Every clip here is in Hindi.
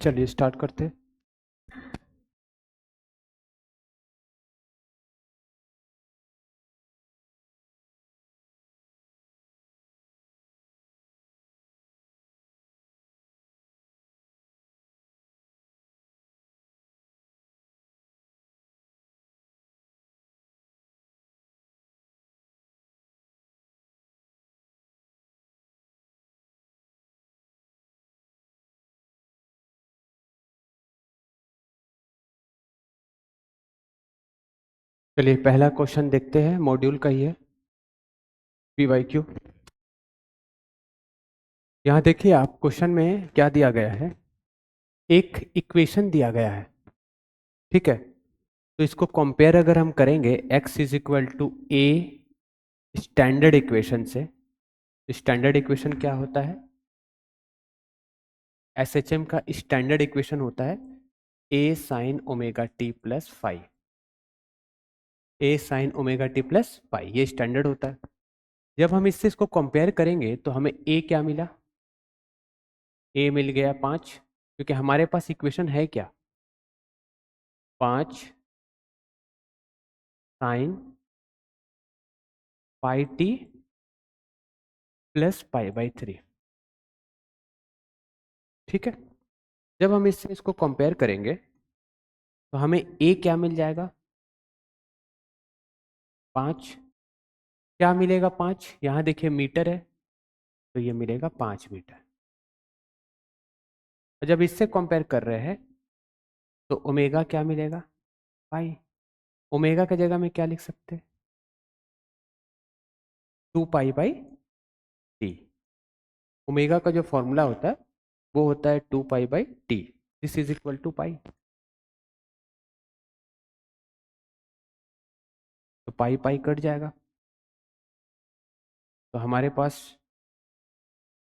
चलिए स्टार्ट करते हैं। चलिए पहला क्वेश्चन देखते हैं, मॉड्यूल का ही है, PYQ। यहाँ देखिए आप, क्वेश्चन में क्या दिया गया है, एक इक्वेशन दिया गया है, ठीक है। तो इसको कंपेयर अगर हम करेंगे x is equal to A standard equation से। स्टैंडर्ड इक्वेशन क्या होता है? SHM का स्टैंडर्ड इक्वेशन होता है a sign omega T plus five. a sign omega T plus five ये स्टैंडर्ड होता है। जब हम इससे इसको कंपेयर करेंगे तो हमें a क्या मिला? a मिल गया 5, क्योंकि हमारे पास इक्वेशन है क्या? 5 sine pi T plus pi by 3, ठीक है। जब हम इससे इसको कंपेयर करेंगे तो हमें a क्या मिल जाएगा? 5। क्या मिलेगा? 5। यहाँ देखिए मीटर है, तो ये मिलेगा 5 मीटर। और जब इससे कंपेयर कर रहे हैं तो ओमेगा क्या मिलेगा? पाई। ओमेगा की जगह में क्या लिख सकते हैं? 2 पाई बाई टी। ओमेगा का जो फॉर्मूला होता है वो होता है 2 pi by T. This is equal to pi. तो पाई पाई कट जाएगा, तो हमारे पास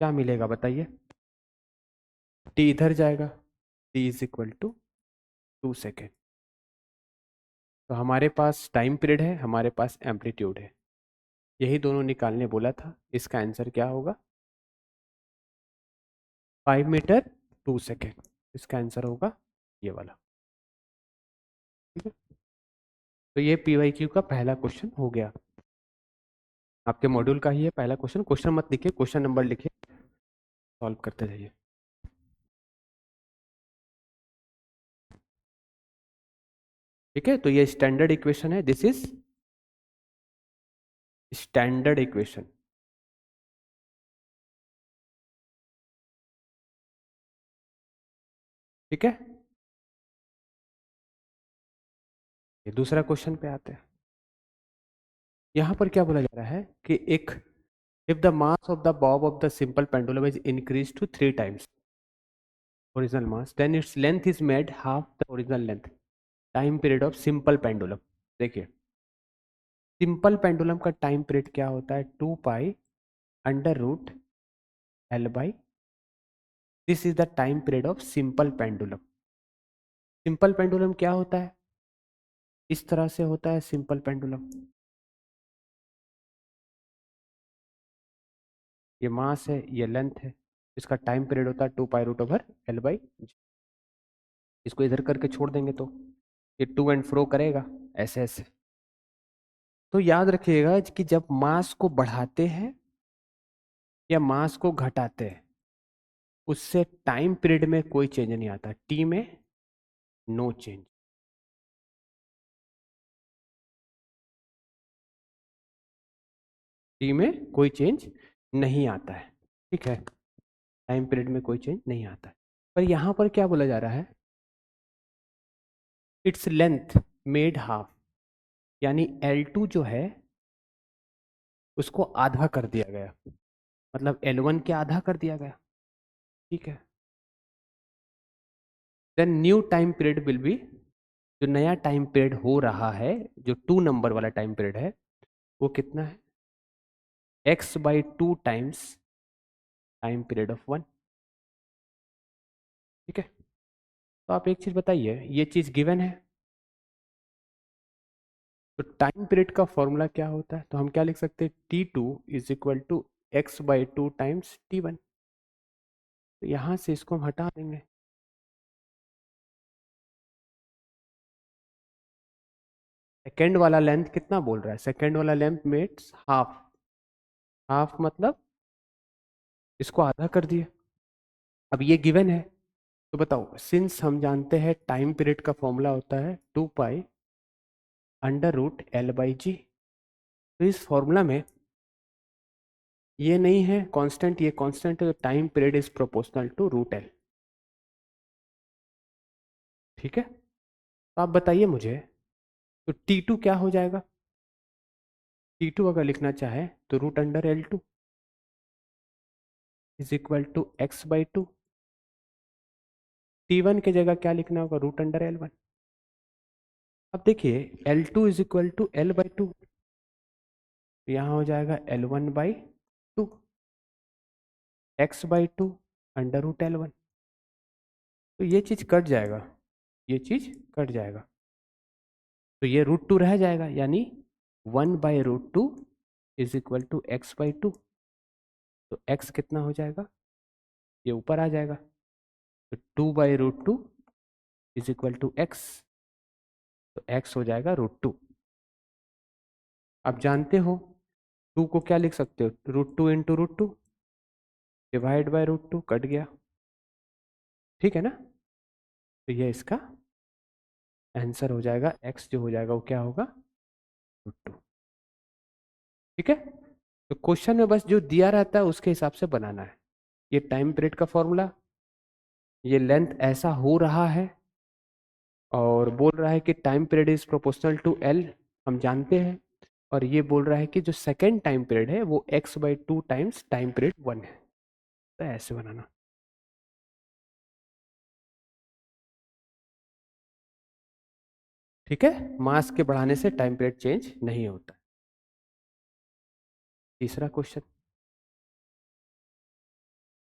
क्या मिलेगा बताइए? टी इधर जाएगा, T is equal to 2 second. तो हमारे पास टाइम पीरियड है, हमारे पास एम्पलीट्यूड है, यही दोनों निकालने बोला था। इसका आंसर क्या होगा? 5 मीटर 2 सेकेंड। इसका आंसर होगा ये वाला, ठीक है। तो ये PYQ का पहला क्वेश्चन हो गया। आपके मॉड्यूल का ही है पहला क्वेश्चन। क्वेश्चन मत लिखिए, क्वेश्चन नंबर लिखिए, सॉल्व करते जाइए। ठीक है, तो ये स्टैंडर्ड इक्वेशन है, दिस इज स्टैंडर्ड इक्वेशन। ठीक है, ये दूसरा क्वेश्चन पे आते हैं। यहां पर क्या बोला जा रहा है कि एक if the mass of the bob of the simple pendulum is increase to 3 times original mass, then its length is made half the original length. Time period of simple pendulum. देखिए सिंपल पेंडुलम का टाइम पीरियड क्या होता है? 2 pi under root L by, this is the time period of simple pendulum. Simple pendulum क्या होता है? इस तरह से होता है सिंपल पेंडुलम। ये मास है, ये लेंथ है, इसका टाइम पीरियड होता है 2 pi root over L by. इसको इधर करके छोड़ देंगे तो ये टू एंड फ्रो करेगा ऐसे ऐसे। तो याद रखिएगा कि जब मास को बढ़ाते हैं या मास को घटाते हैं उससे टाइम पीरियड में कोई चेंज नहीं आता, टी में नो चेंज। टी में कोई चेंज नहीं आता है, ठीक है। टाइम पीरियड में कोई चेंज नहीं आता है। पर यहां पर क्या बोला जा रहा है? इट्स लेंथ मेड हाफ, यानी L2 जो है उसको आधा कर दिया गया, मतलब L1 के आधा कर दिया गया, ठीक है। Then new time period will be, जो नया टाइम पीरियड हो रहा है, जो 2 नंबर वाला टाइम पीरियड है, वो कितना है? x/2 times time period of 1, ठीक है। तो आप एक चीज बताइए, ये चीज गिवन है, तो टाइम पीरियड का फॉर्मूला क्या होता है? तो हम क्या लिख सकते हैं? T2 is equal to x/2 times T1। तो यहां से इसको हम हटा देंगे, सेकेंड वाला लेंथ कितना बोल रहा है? सेकेंड वाला लेंथ मीन्स हाफ। हाफ मतलब इसको आधा कर दिए। अब ये गिवन है, तो बताओ, सिंस हम जानते हैं टाइम पीरियड का फॉर्मूला होता है 2 पाई √L/G। तो इस फॉर्मूला में ये नहीं है कांस्टेंट, ये कांस्टेंट है, तो time period is proportional to √L। ठीक है, तो आप बताइए मुझे, तो T2 क्या हो जाएगा? T2 अगर लिखना चाहे तो √L2 is equal to x/2। T1 की जगह क्या लिखना होगा? √L1। अब देखिए L2 is equal to L/2, यहाँ हो जाएगा L1/2, x/2 √L1। तो ये चीज कट जाएगा, ये चीज कट जाएगा, तो ये √2 रह जाएगा, यानी 1/√2 इज इक्वल टू x/2। तो x कितना हो जाएगा? ये ऊपर आ जाएगा, तो 2/√2 इज इक्वल टू x। तो x हो जाएगा √2। आप जानते हो 2 को क्या लिख सकते हो? √2 इंटू √2 डिवाइड बाय √2, कट गया। ठीक है ना? तो ये इसका आंसर हो जाएगा, x जो हो जाएगा वो क्या होगा? √2। ठीक है, तो क्वेश्चन में बस जो दिया रहता है उसके हिसाब से बनाना है। ये टाइम पीरियड का फॉर्मूला, ये लेंथ ऐसा हो रहा है, और बोल रहा है कि time period is proportional to L, हम जानते हैं। और ये बोल रहा है कि जो सेकेंड टाइम पीरियड है वो x/2 टाइम्स टाइम पीरियड 1 है। तो ऐसे बनाना। ठीक है, मास के बढ़ाने से टाइम पीरियड चेंज नहीं होता। तीसरा क्वेश्चन,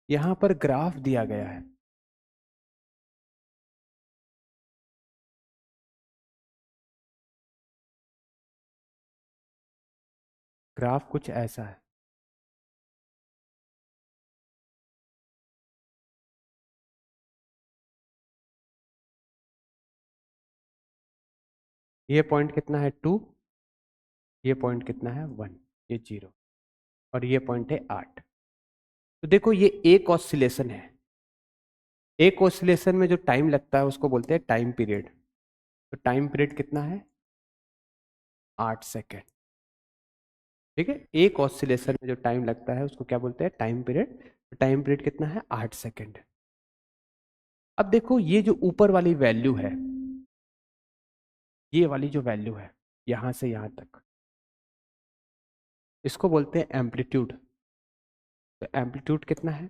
यहां पर ग्राफ दिया गया है। ग्राफ कुछ ऐसा है, ये पॉइंट कितना है 2, ये पॉइंट कितना है 1, ये 0, और ये पॉइंट है 8। तो देखो ये एक ऑसिलेशन है, एक ऑसिलेशन में जो टाइम लगता है उसको बोलते हैं टाइम पीरियड। तो टाइम पीरियड कितना है? 8 सेकेंड। ठीक है, एक ऑसिलेशन में जो टाइम लगता है उसको क्या बोलते हैं? Time period. टाइम पीरियड कितना है? 8 सेकेंड। अब देखो ये जो ऊपर वाली वैल्यू है, ये वाली जो वैल्यू है यहां से यहां तक, इसको बोलते हैं एम्पलीट्यूड। तो एम्पलीट्यूड कितना है?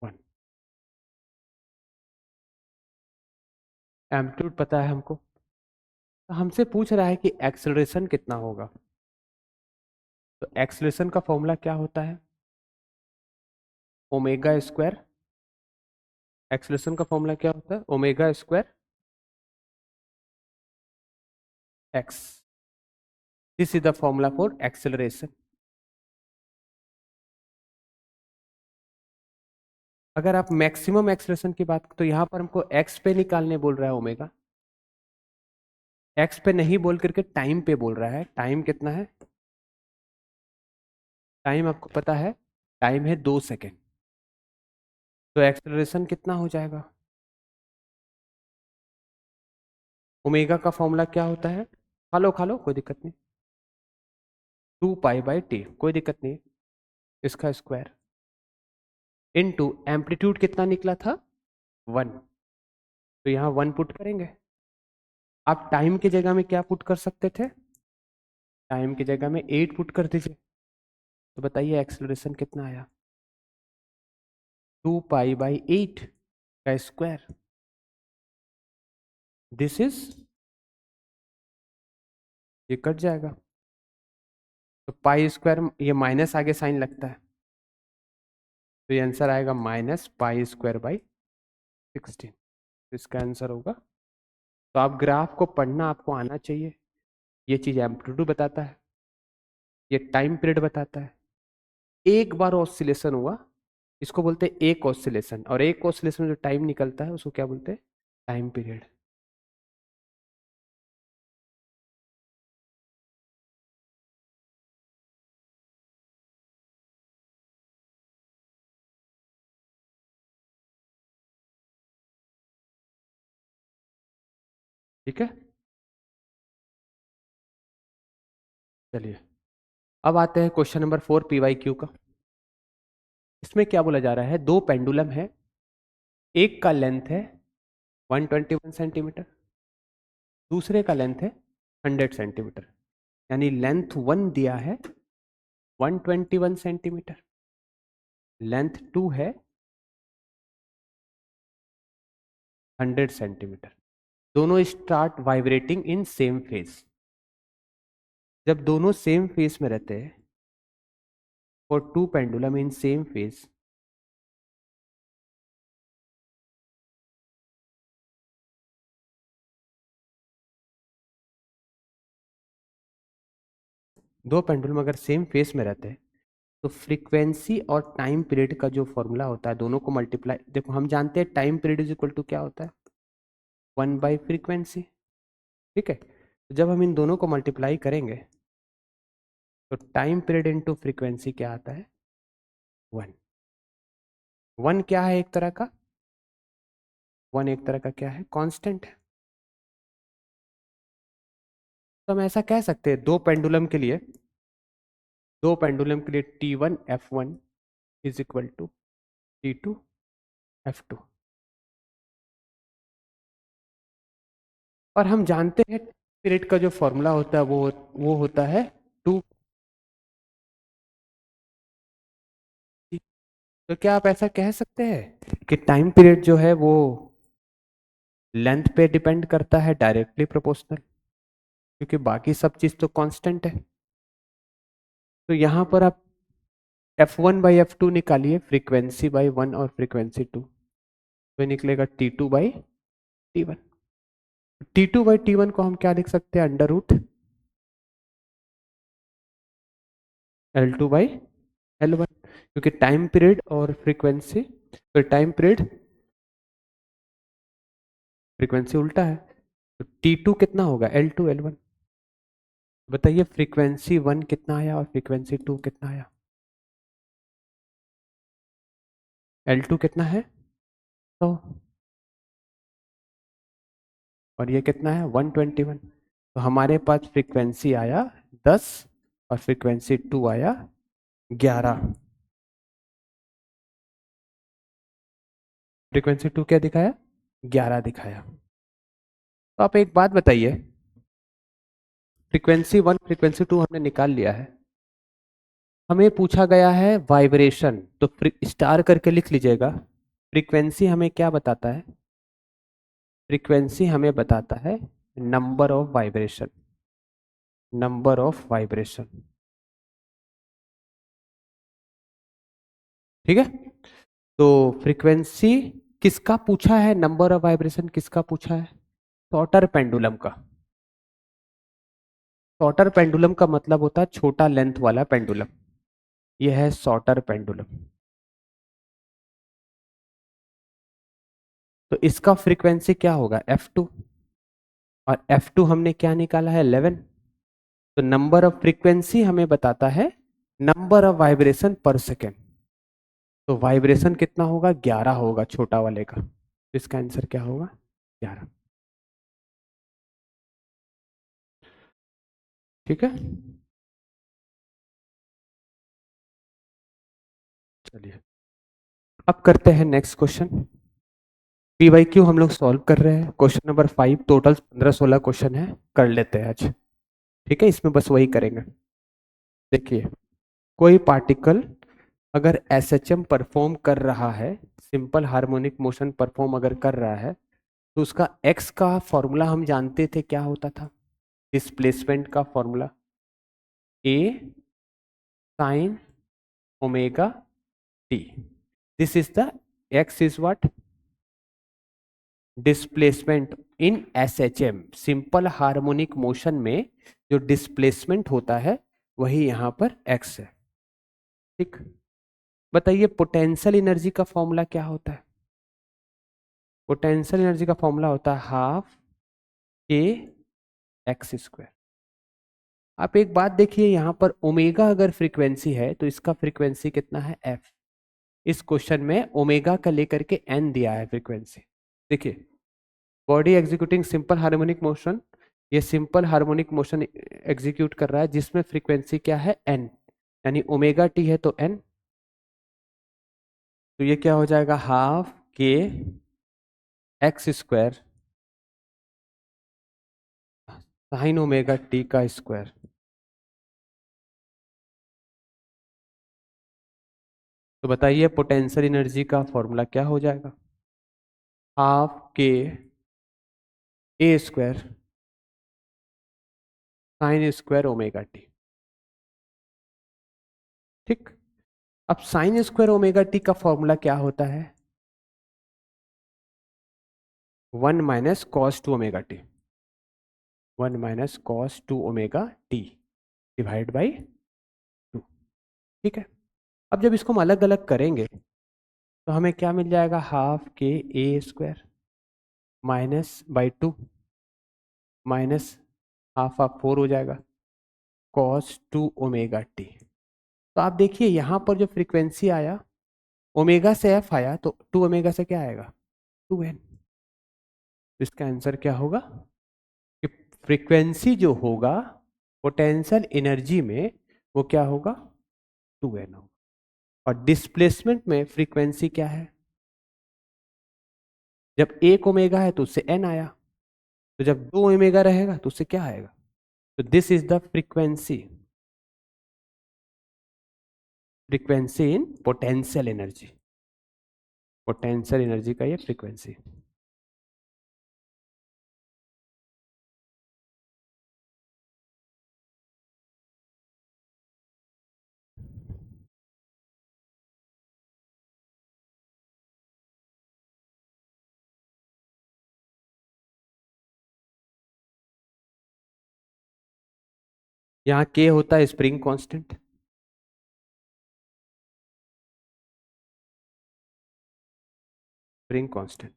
1। एम्पलीट्यूड पता है हमको, तो हमसे पूछ रहा है कि एक्सेलरेशन कितना होगा। तो एक्सेलरेशन का फॉर्मूला क्या होता है? Omega square. एक्सेलरेशन का फॉर्मूला क्या होता है? Omega square x. This is the formula for acceleration. अगर आप मैक्सिमम एक्सेलरेशन की बात, तो यहां पर हमको एक्स पे निकालने बोल रहा है ओमेगा, एक्स पे नहीं बोल करके टाइम पे बोल रहा है। टाइम कितना है? टाइम आपको पता है, टाइम है 2 सेकेंड। तो एक्सेलरेशन कितना हो जाएगा? ओमेगा का फॉर्मूला क्या होता है? खा लो कोई दिक्कत नहीं। 2 पाई/T, कोई दिक्कत नहीं, इसका स्क्वायर इनटू एम्पलीट्यूड कितना निकला था? 1। तो यहाँ 1 पुट करेंगे। आप टाइम की जगह में क्या पुट कर सकते थे? टाइम की जगह में 8 पुट कर दीजिए। तो बताइए एक्सेलरेशन कितना आया? 2 पाई/8 का स्क्वायर। दिस इज, ये कट जाएगा, तो पाई स्क्वायर, ये माइनस आगे साइन लगता है, तो ये आंसर आएगा -π²/16। तो इसका आंसर होगा। तो आप ग्राफ को पढ़ना आपको आना चाहिए। ये चीज एम्पलीट्यूड बताता है, ये टाइम पीरियड बताता है। एक बार ऑसिलेशन हुआ, इसको बोलते हैं एक ऑसिलेशन, और एक ऑसिलेशन में जो टाइम निकलता है उसको क्या बोलते हैं? Time period. ठीक है, चलिए अब आते हैं क्वेश्चन नंबर 4 PYQ का। इसमें क्या बोला जा रहा है, दो पेंडुलम है, एक का लेंथ है 121 सेंटीमीटर, दूसरे का लेंथ है 100 सेंटीमीटर, यानी लेंथ 1 दिया है 121 सेंटीमीटर, लेंथ 2 है 100 सेंटीमीटर। दोनों start vibrating in same phase. जब दोनों सेम फेज में रहते हैं, for two pendulum in same phase, दो पेंडुलम अगर सेम फेज में रहते हैं तो फ्रीक्वेंसी और टाइम पीरियड का जो फॉर्मूला होता है दोनों को मल्टीप्लाई, देखो हम जानते हैं time period is equal to क्या होता है, 1/फ्रीक्वेंसी। ठीक है, तो जब हम इन दोनों को मल्टीप्लाई करेंगे तो टाइम पीरियड इंटू फ्रीक्वेंसी क्या आता है, 1। 1 क्या है, एक तरह का 1 एक तरह का क्या है, कांस्टेंट है। तो हम ऐसा कह सकते हैं दो पेंडुलम के लिए T1 F1 is equal to T2 F2। और हम जानते हैं पीरियड का जो फॉर्मूला होता है वो होता है 2। तो क्या आप ऐसा कह सकते हैं कि टाइम पीरियड जो है वो लेंथ पे डिपेंड करता है, डायरेक्टली प्रोपोर्शनल, क्योंकि बाकी सब चीज तो कांस्टेंट है। तो यहां पर आप F1/F2 निकालिए, फ्रीक्वेंसी बाई 1 और फ्रीक्वेंसी 2, तो निकलेगा T2/T1। T2/T1 को हम क्या लिख सकते हैं, √L2/L1, क्योंकि टाइम पीरियड और फ्रीक्वेंसी, तो टाइम पीरियड फ्रीक्वेंसी उल्टा है, तो T2 कितना होगा, L2/L1। बताइए फ्रीक्वेंसी 1 कितना आया और फ्रीक्वेंसी 2 कितना आया, L2 कितना है, तो और ये कितना है 121। तो हमारे पास फ्रीक्वेंसी आया 10 और फ्रीक्वेंसी 2 आया 11। फ्रीक्वेंसी 2 क्या दिखाया, 11 दिखाया। तो आप एक बात बताइए, फ्रीक्वेंसी 1 फ्रीक्वेंसी 2 हमने निकाल लिया है, हमें पूछा गया है वाइब्रेशन, तो स्टार करके लिख लीजिएगा। फ्रीक्वेंसी हमें क्या बताता है, फ्रीक्वेंसी हमें बताता है number of vibration, number of vibration. ठीक है, तो फ्रीक्वेंसी किसका पूछा है, नंबर ऑफ वाइब्रेशन किसका पूछा है, शॉर्टर पेंडुलम का। शॉर्टर पेंडुलम का मतलब होता है छोटा लेंथ वाला पेंडुलम, यह है शॉर्टर पेंडुलम। तो इसका फ्रीक्वेंसी क्या होगा, F2, और F2 हमने क्या निकाला है, 11। तो नंबर ऑफ फ्रीक्वेंसी हमें बताता है नंबर ऑफ वाइब्रेशन पर सेकेंड, तो वाइब्रेशन कितना होगा, 11 होगा छोटा वाले का, तो इसका आंसर क्या होगा, 11। ठीक है, चलिए अब करते हैं नेक्स्ट क्वेश्चन। PYQ हम लोग सॉल्व कर रहे हैं, क्वेश्चन नंबर 5, टोटल 15-16 क्वेश्चन है, कर लेते हैं आज। ठीक है, इसमें बस वही करेंगे। देखिए, कोई पार्टिकल अगर SHM परफॉर्म कर रहा है, सिंपल हार्मोनिक मोशन परफॉर्म अगर कर रहा है, तो उसका x का फॉर्मूला हम जानते थे क्या होता था, डिस्प्लेसमेंट का formula A sin omega t। This is the x is what, displacement in SHM, simple harmonic motion में जो डिस्प्लेसमेंट होता है वही यहां पर x है। ठीक, बताइए पोटेंशियल एनर्जी का फॉर्मूला क्या होता है, पोटेंशियल एनर्जी का फॉर्मूला होता है हाफ के एक्स स्क्वायर। आप एक बात देखिए, यहां पर ओमेगा अगर फ्रीक्वेंसी है तो इसका फ्रीक्वेंसी कितना है, f। इस क्वेश्चन में ओमेगा का लेकर के n दिया है फ्रीक्वेंसी। देखिए body executing simple harmonic motion, ये सिंपल हार्मोनिक मोशन एग्जीक्यूट कर रहा है जिसमें फ्रीक्वेंसी क्या है n, यानी ओमेगा टी है तो n, तो ये क्या हो जाएगा हाफ के x square sine omega T का स्क्वायर। तो बताइए पोटेंशियल एनर्जी का फॉर्मूला क्या हो जाएगा, हाफ के A square sine square omega T. ठीक, अब साइन स्क्वायर ओमेगा टी का फॉर्मूला क्या होता है, 1 - cos 2 omega T, 1 - cos 2 omega T divide by 2। ठीक है, अब जब इसको हम अलग अलग करेंगे तो हमें क्या मिल जाएगा, हाफ के A square minus by 2 minus half of 4 हो जाएगा cos 2 ओमेगा टी। तो आप देखिए यहाँ पर जो फ्रीक्वेंसी आया ओमेगा से एफ आया तो 2 ओमेगा से क्या आएगा 2n। इसका आंसर क्या होगा कि फ्रीक्वेंसी जो होगा पोटेंशियल एनर्जी में वो क्या होगा 2n होगा, और डिस्प्लेसमेंट में फ्रीक्वेंसी क्या है, जब 1 ओमेगा है तो उससे n आया, तो जब 2 ओमेगा रहेगा तो उससे क्या आएगा, तो this is the frequency, frequency in potential energy, potential energy का ये फ्रीक्वेंसी। यहाँ के होता है स्प्रिंग कांस्टेंट, स्प्रिंग कांस्टेंट।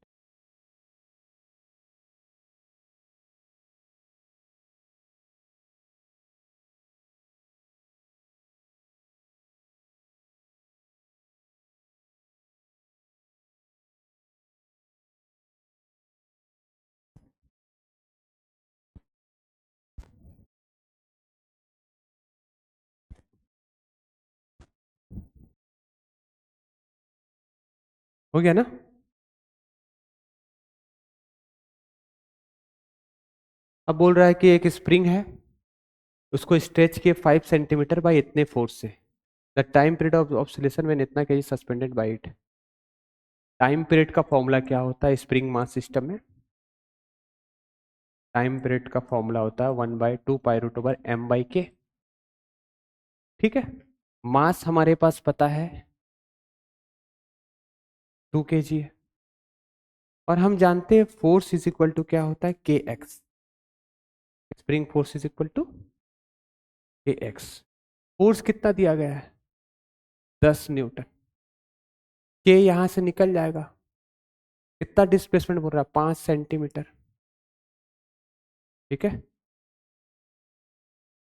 हो गया ना, अब बोल रहा है कि एक स्प्रिंग है उसको स्ट्रेच किए 5 सेंटीमीटर बाई इतने फोर्स से, द टाइम पीरियड ऑफ ऑब्सलेशन में इतना KG suspended by it. Time period का फॉर्मूला क्या होता है स्प्रिंग मास सिस्टम में, टाइम पीरियड का फॉर्मूला होता है 1/2 π√m/k। ठीक है, मास हमारे पास पता है 2 kg है, और हम जानते हैं फोर्स इज इक्वल टू क्या होता है kx, spring force is equal to kx। Force कितना दिया गया है 10 न्यूटन, के यहां से निकल जाएगा, कितना डिस्प्लेसमेंट बोल रहा है 5 सेंटीमीटर। ठीक है,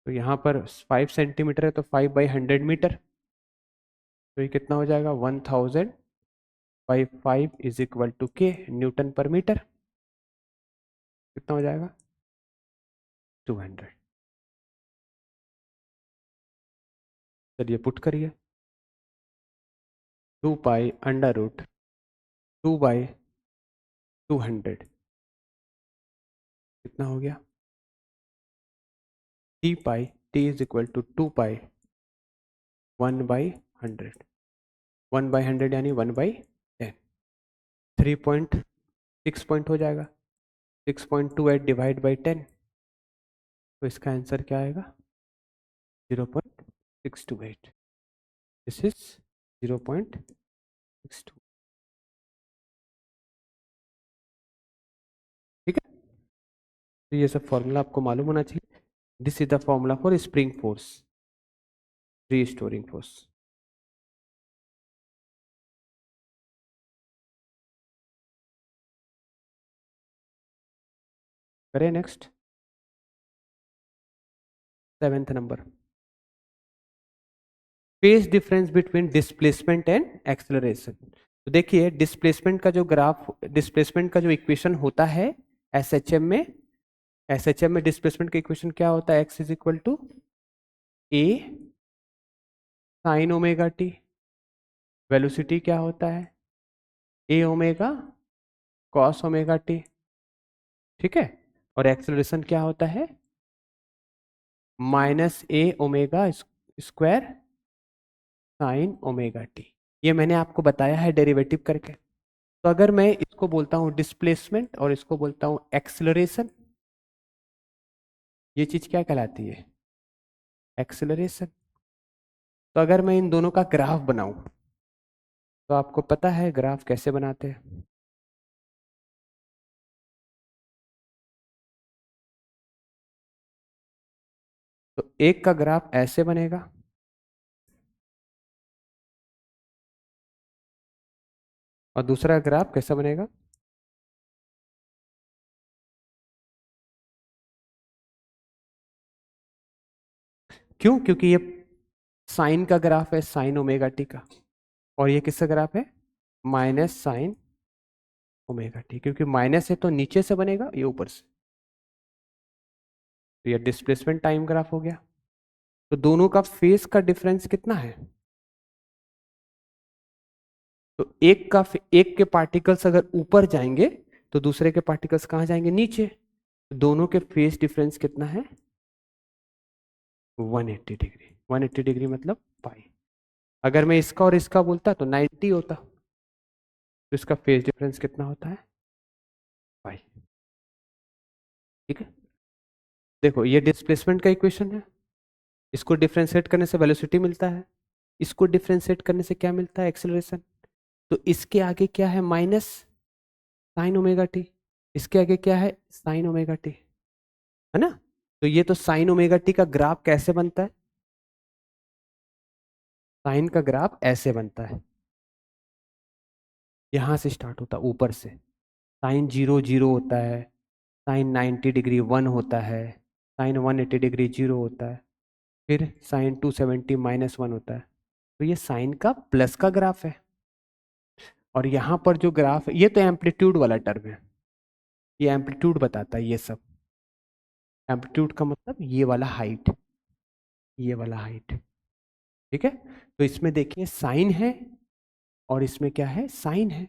तो यहाँ पर 5 सेंटीमीटर है तो 5/100 मीटर, तो ये कितना हो जाएगा 1000/5 इज इक्वल टू के न्यूटन पर मीटर, कितना हो जाएगा 200। चलिए पुट करिए, 2π√2/200 कितना हो गया, t इज इक्वल टू 2π1/100, 1/100 यानी 1/10, 3.6 पॉइंट हो जाएगा, 6.28 डिवाइड बाई 10, तो इसका आंसर क्या आएगा 0.628, दिस इज 0.62। ठीक है, तो ये सब फॉर्मूला आपको मालूम होना चाहिए। This is the formula for spring force, free storing force. करें next 7th number, phase difference between displacement and acceleration. तो देखिए डिस्प्लेसमेंट का जो ग्राफ, डिस्प्लेसमेंट का जो इक्वेशन होता है एस एच एम में डिस्प्लेसमेंट का इक्वेशन क्या होता है? X is equal to A sine omega T. Velocity क्या होता है? A omega cos omega T. ठीक है। और एक्सेलरेशन क्या होता है? Minus A omega square sine omega T. ये मैंने आपको बताया है डेरिवेटिव करके। तो अगर मैं इसको बोलता हूं डिस्प्लेसमेंट और इसको बोलता हूं एक्सेलरेशन, ये चीज क्या कहलाती है? एक्सेलरेशन। तो अगर मैं इन दोनों का ग्राफ बनाऊं, तो आपको पता है ग्राफ कैसे बनाते हैं? तो एक का ग्राफ ऐसे बनेगा, और दूसरा ग्राफ कैसा बनेगा? क्यों? क्योंकि ये साइन का ग्राफ है, साइन ओमेगा टी का, और ये किसका ग्राफ है? Minus sign omega T. क्योंकि माइनस है तो नीचे से बनेगा, ये ऊपर से। तो ये डिस्प्लेसमेंट टाइम ग्राफ हो गया। तो दोनों का फेस का डिफरेंस कितना है? तो एक के पार्टिकल्स अगर ऊपर जाएंगे तो दूसरे के पार्टिकल्स कहां जाएंगे? नीचे। तो दोनों के फेस डिफरेंस कितना है? 180 डिग्री। 180 डिग्री मतलब पाई। अगर मैं इसका और इसका बोलता तो 90 होता। तो इसका फेस डिफरेंस कितना होता है? पाई। ठीक है। देखो ये डिस्प्लेसमेंट का इक्वेशन है, इसको डिफरेंशिएट करने से वेलोसिटी मिलता है, इसको डिफरेंशिएट करने से क्या मिलता है? एक्सेलरेशन। तो इसके आगे क्या है? Minus sign omega T. इसके आगे क्या है? साइन ओमेगा टी, है ना? तो ये तो साइन ओमेगा टी का ग्राफ कैसे बनता है? साइन का ग्राफ ऐसे बनता है, यहां से स्टार्ट होता है ऊपर से। साइन 0 0 होता है, साइन 90 डिग्री 1 होता है, साइन 180 डिग्री 0 होता है, फिर साइन 270 -1 होता है। तो ये साइन का प्लस का ग्राफ है। और यहाँ पर जो ग्राफ है, ये तो एम्पलीट्यूड वाला टर्म है, ये एम्पलीट्यूड बताता है ये सब। एम्पलीट्यूड का मतलब ये वाला हाइट, ये वाला हाइट। ठीक है। तो इसमें देखिए साइन है, और इसमें क्या है? साइन है।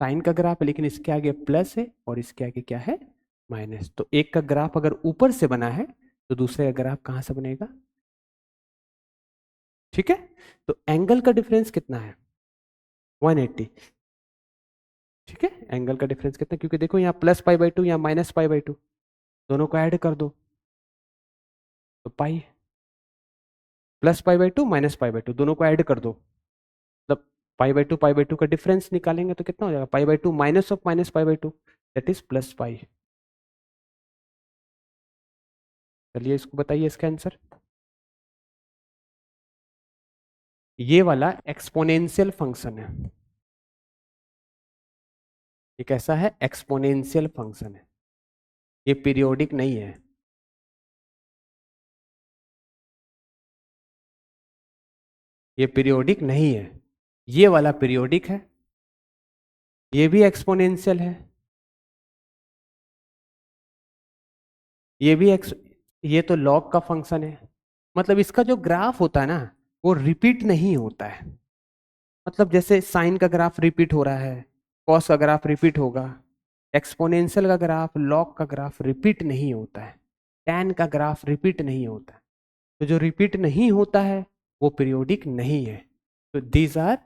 साइन का ग्राफ है, लेकिन इसके आगे प्लस है और इसके आगे क्या है? माइनस। तो एक का ग्राफ अगर ऊपर से बना है तो दूसरे का ग्राफ कहां से बनेगा? ठीक है। तो एंगल का डिफरेंस कितना है? 180। ठीक है। एंगल का डिफरेंस कितना? क्योंकि देखो यहाँ प्लस पाई बाई टू, यहाँ माइनस पाई बाई टू, दोनों को ऐड कर दो तो pi. Plus pi by two minus pi by two, दोनों को ऐड कर दो, मतलब पाई बाई टू का डिफरेंस निकालेंगे तो कितना हो जाएगा? Pi by two minus of minus pi by two, that is plus pi. चलिए इसको बताइए इसका आंसर। ये वाला एक्सपोनेंशियल फंक्शन है। ये कैसा है? एक्सपोनेंशियल फंक्शन है, ये पीरियोडिक नहीं है। ये पीरियोडिक नहीं है, ये वाला पीरियोडिक है, ये भी एक्सपोनेंशियल है, ये भी ये तो लॉग का फंक्शन है। मतलब इसका जो ग्राफ होता है ना, वो रिपीट नहीं होता है। मतलब जैसे साइन का ग्राफ रिपीट हो रहा है, कॉस का ग्राफ रिपीट होगा, एक्सपोनेंशियल का ग्राफ, लॉग का ग्राफ रिपीट नहीं होता है, टैन का ग्राफ रिपीट नहीं होता है। तो जो रिपीट नहीं होता है वो पीरियोडिक नहीं है। तो दीज आर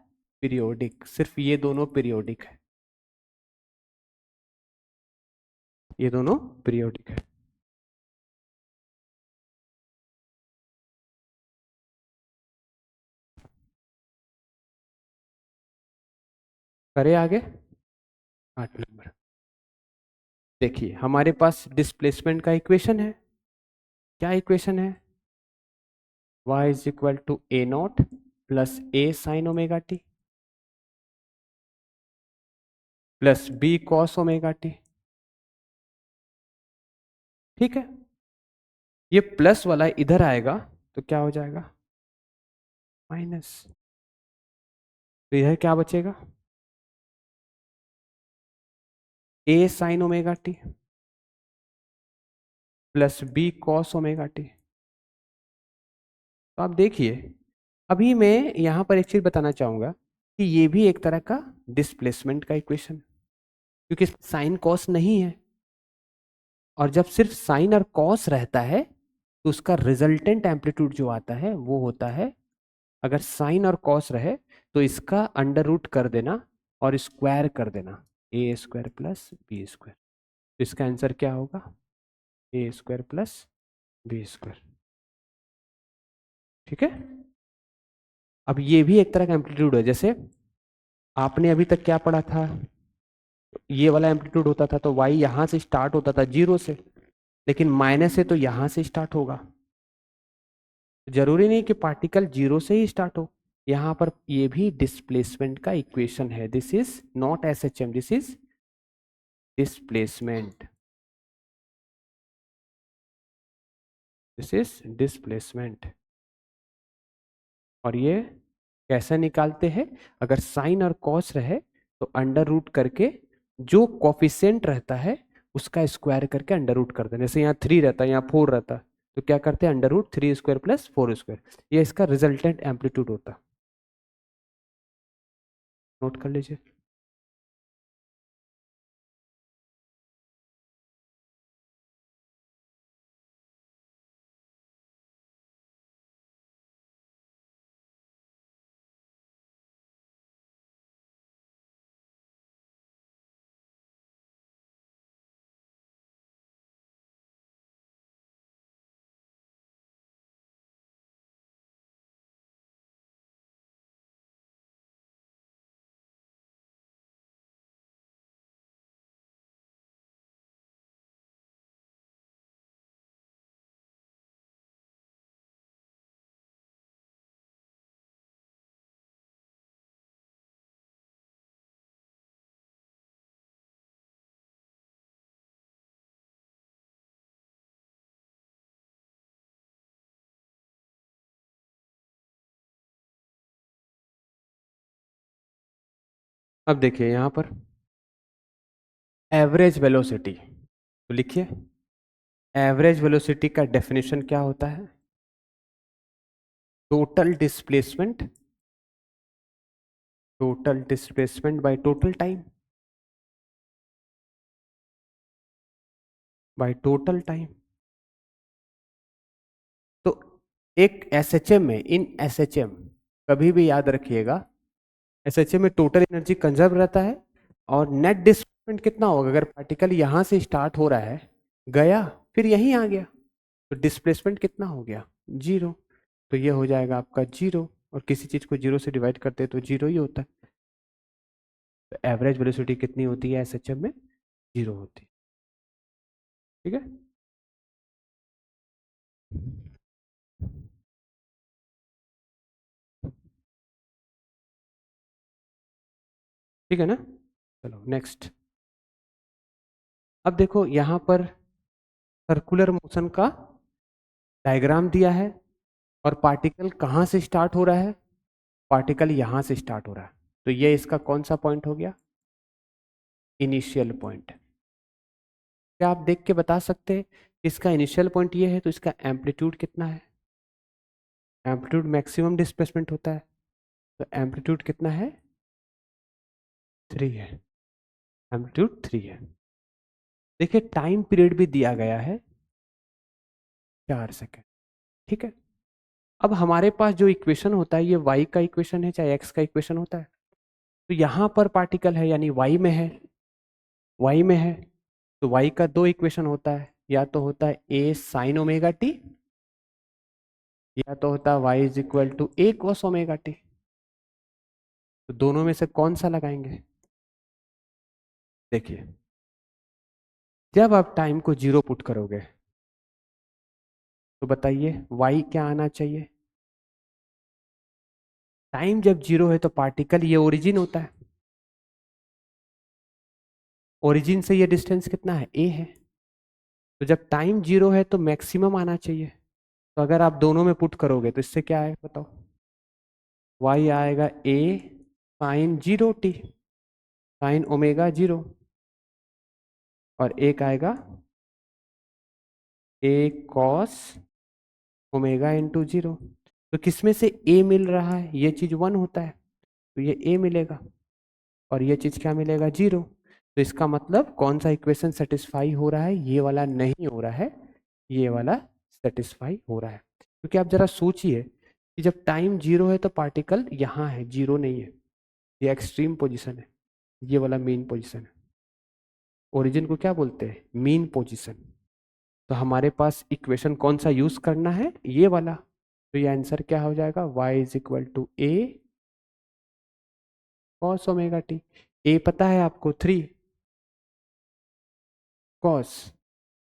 पीरियोडिक, सिर्फ ये दोनों पीरियोडिक है, ये दोनों पीरियोडिक है। करे आगे। 8 नंबर। देखिए हमारे पास डिस्प्लेसमेंट का इक्वेशन है। क्या इक्वेशन है? y is equal to A not plus A sine omega T plus B cos omega T. ठीक है। ये प्लस वाला इधर आएगा तो क्या हो जाएगा? माइनस। तो इधर क्या बचेगा? A sine omega T. Plus B cos omega T. तो आप देखिए, अभी मैं यहाँ पर एक चीज बताना चाहूंगा कि ये भी एक तरह का डिस्प्लेसमेंट का इक्वेशन, क्योंकि साइन कॉस नहीं है, और जब सिर्फ साइन और कॉस रहता है तो उसका रिजल्टेंट एम्पलीट्यूड जो आता है वो होता है, अगर साइन और कॉस रहे तो इसका अंडर रूट कर देना और स्क्वायर कर देना, ए स्क्वायर प्लस बी स्क्वायर। तो इसका आंसर क्या होगा, ए स्क्वायर प्लस बी स्क्वायर। ठीक है। अब ये भी एक तरह का एम्पलीट्यूड है, जैसे आपने अभी तक क्या पढ़ा था, ये वाला एम्पलीट्यूड होता था तो y यहां से स्टार्ट होता था जीरो से, लेकिन माइनस से तो यहां से स्टार्ट होगा। जरूरी नहीं कि पार्टिकल जीरो से ही स्टार्ट हो, यहां पर ये भी डिस्प्लेसमेंट का इक्वेशन है। This is not SHM, this is displacement, this is displacement. और ये कैसे निकालते हैं, अगर साइन और कॉस रहे तो अंडर रूट करके जो कोफिशिएंट रहता है उसका स्क्वायर करके अंडर रूट करते हैं। जैसे यहाँ 3 रहता है, यहाँ 4 रहता है, तो क्या करते हैं, under root 3 square plus 4 square. ये इसका रिजल्टेंट एम्पलीट्यूड होता है, नोट कर लीजिए। अब देखिए यहाँ पर एवरेज वेलोसिटी, तो लिखिए एवरेज वेलोसिटी का डेफिनेशन क्या होता है, total displacement, total displacement by total time, by total time. तो एक एसएचएम में, इन एसएचएम कभी भी याद रखिएगा, एसएचएम में टोटल एनर्जी कंजर्व रहता है, और नेट डिस्प्लेसमेंट कितना होगा, अगर पार्टिकल यहां से स्टार्ट हो रहा है, गया फिर यहीं आ गया, तो डिस्प्लेसमेंट कितना हो गया, जीरो। तो ये हो जाएगा आपका जीरो, और किसी चीज को जीरो से डिवाइड करते हैं तो जीरो ही होता है। तो एवरेज वेलोसिटी कितनी होती है एसएचएम में, जीरो होती है। ठीक है। ठीक है ना, चलो नेक्स्ट। अब देखो यहां पर सर्कुलर मोशन का डायग्राम दिया है, और पार्टिकल कहाँ से स्टार्ट हो रहा है, पार्टिकल यहां से स्टार्ट हो रहा है, तो ये इसका कौन सा पॉइंट हो गया, इनिशियल पॉइंट। क्या आप देख के बता सकते हैं इसका इनिशियल पॉइंट ये है तो इसका एम्पलीट्यूड कितना है, एम्पलीट्यूड मैक्सिमम डिस्प्लेसमेंट होता है, तो एम्पलीट्यूड कितना है, 3 है, एम्पलीट्यूड 3 है। देखिए टाइम पीरियड भी दिया गया है 4 सेकेंड। ठीक है। अब हमारे पास जो इक्वेशन होता है ये y का इक्वेशन है चाहे x का इक्वेशन होता है, तो यहाँ पर पार्टिकल है यानी y में है, y में है, तो y का दो इक्वेशन होता है, या तो होता है a साइन ओमेगा टी, या तो होता है y is equal to a cos omega T. तो दोनों में से कौन सा लगाएंगे, देखिए जब आप टाइम को जीरो पुट करोगे तो बताइए y क्या आना चाहिए, टाइम जब जीरो है तो पार्टिकल ये ओरिजिन होता है, ओरिजिन से ये डिस्टेंस कितना है, a है, तो जब टाइम जीरो है तो मैक्सिमम आना चाहिए। तो अगर आप दोनों में पुट करोगे तो इससे क्या आएगा बताओ, y आएगा a sine zero T, sine omega zero, और एक आएगा ए कॉस ओमेगा इंटू 0। तो किसमें से ए मिल रहा है, ये चीज 1 होता है तो ये ए मिलेगा, और ये चीज क्या मिलेगा, 0। तो इसका मतलब कौन सा इक्वेशन सेटिस्फाई हो रहा है, ये वाला नहीं हो रहा है, ये वाला सेटिस्फाई हो रहा है। क्योंकि आप जरा सोचिए कि जब टाइम 0 है तो पार्टिकल यहाँ है, 0 नहीं है, ये एक्सट्रीम पोजिशन है, ये वाला मीन पोजिशन है। ओरिजिन को क्या बोलते हैं, मीन पोजिशन। तो हमारे पास इक्वेशन कौन सा यूज करना है, ये वाला। तो ये आंसर क्या हो जाएगा, y is equal to A cos omega T. A पता है आपको 3 कॉस,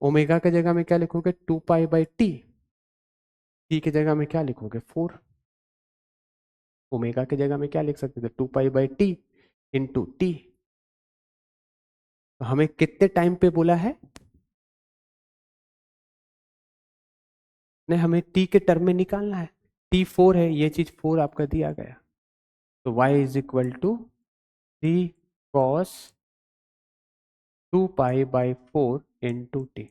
ओमेगा के जगह में क्या लिखोगे, 2 पाई बाई टी की जगह में क्या लिखोगे 4, ओमेगा की जगह में क्या लिख सकते थे 2 pi by T into T. तो हमें कितने टाइम पे बोला है, नहीं हमें टी के टर्म में निकालना है, टी 4 है, ये चीज 4 आपका दिया गया। तो y is equal to 3 cos 2 pi by 4 into T.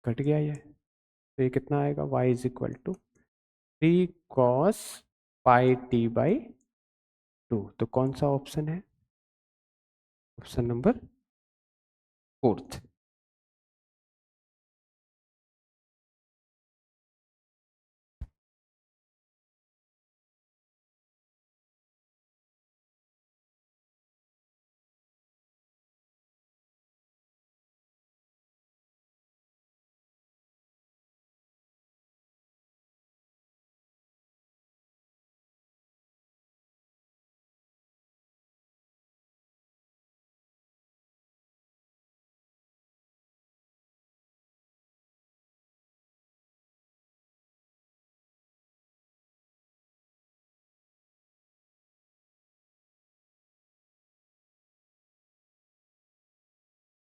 Cut गया ये, तो ये कितना आएगा, y is equal to 3 cos pi T by 2। तो कौन सा ऑप्शन है, ऑप्शन नंबर 4।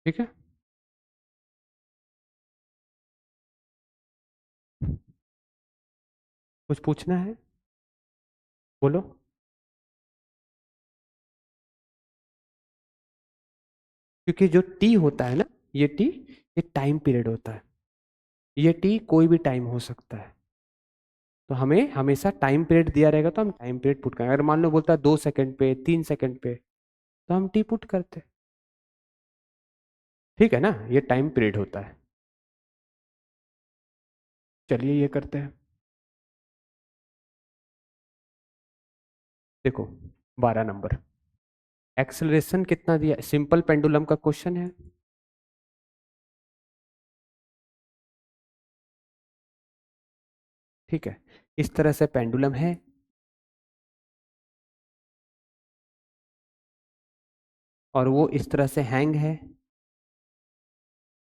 ठीक है, कुछ पूछना है, बोलो। क्योंकि जो टी होता है ना, ये टी, ये टाइम पीरियड होता है, ये टी कोई भी टाइम हो सकता है। तो हमें हमेशा टाइम पीरियड दिया रहेगा तो हम टाइम पीरियड पुट करेंगे। अगर मान लो बोलता है 2 सेकंड पे, 3 सेकंड पे, तो हम टी पुट करते हैं। ठीक है ना, ये टाइम पीरियड होता है। चलिए ये करते हैं। देखो 12 नंबर, एक्सेलरेशन कितना दिया, सिंपल पेंडुलम का क्वेश्चन है। ठीक है, इस तरह से पेंडुलम है, और वो इस तरह से हैंग है,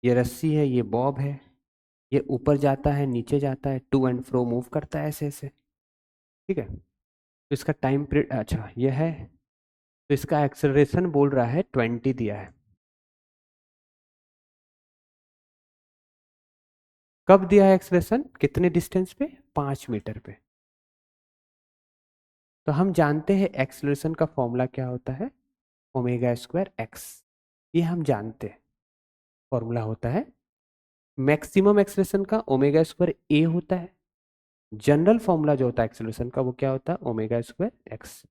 ये रस्सी है, ये बॉब है, ये ऊपर जाता है नीचे जाता है, टू एंड फ्रो मूव करता है ऐसे ऐसे। ठीक है, तो इसका टाइम पीरियड, अच्छा ये है, तो इसका एक्सेलरेशन बोल रहा है 20 दिया है। कब दिया है एक्सेलरेशन, कितने डिस्टेंस पे, 5 मीटर पे। तो हम जानते हैं एक्सेलरेशन का फॉर्मूला क्या होता है, ओमेगा स्क्वायर एक्स, ये हम जानते हैं। फॉर्मूला होता है मैक्सिमम एक्सेलरेशन का ओमेगा स्क्वायर ए होता है, जनरल फॉर्मूला जो होता है एक्सेलरेशन का वो क्या होता है, ओमेगा स्क्वायर एक्स।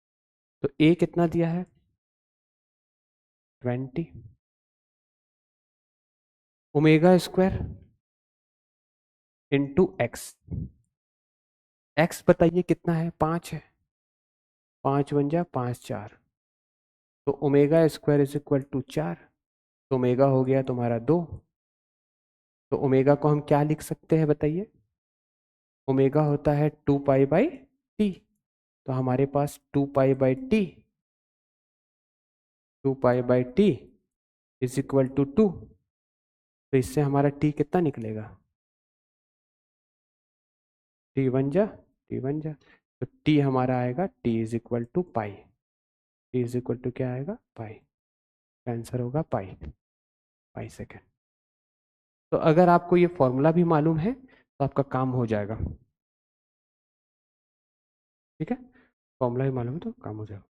तो ए कितना दिया है 20, omega square into x, x बताइए कितना है, 5 है, 5 × 5 = 5 × 4, तो omega square is equal to 4। तो ओमेगा हो गया तुम्हारा 2। तो ओमेगा को हम क्या लिख सकते हैं बताइए, ओमेगा होता है 2 पाई बाई टी। तो हमारे पास 2 pi by T is equal to 2। तो इससे हमारा टी कितना निकलेगा, टी 1 जा, तो टी हमारा आएगा, T is equal to pi, T is equal to क्या आएगा, पाई। आंसर होगा पाई, पाई सेकेंड। तो अगर आपको ये फॉर्मूला भी मालूम है तो आपका काम हो जाएगा। ठीक है, फॉर्मूला भी मालूम है तो काम हो जाएगा।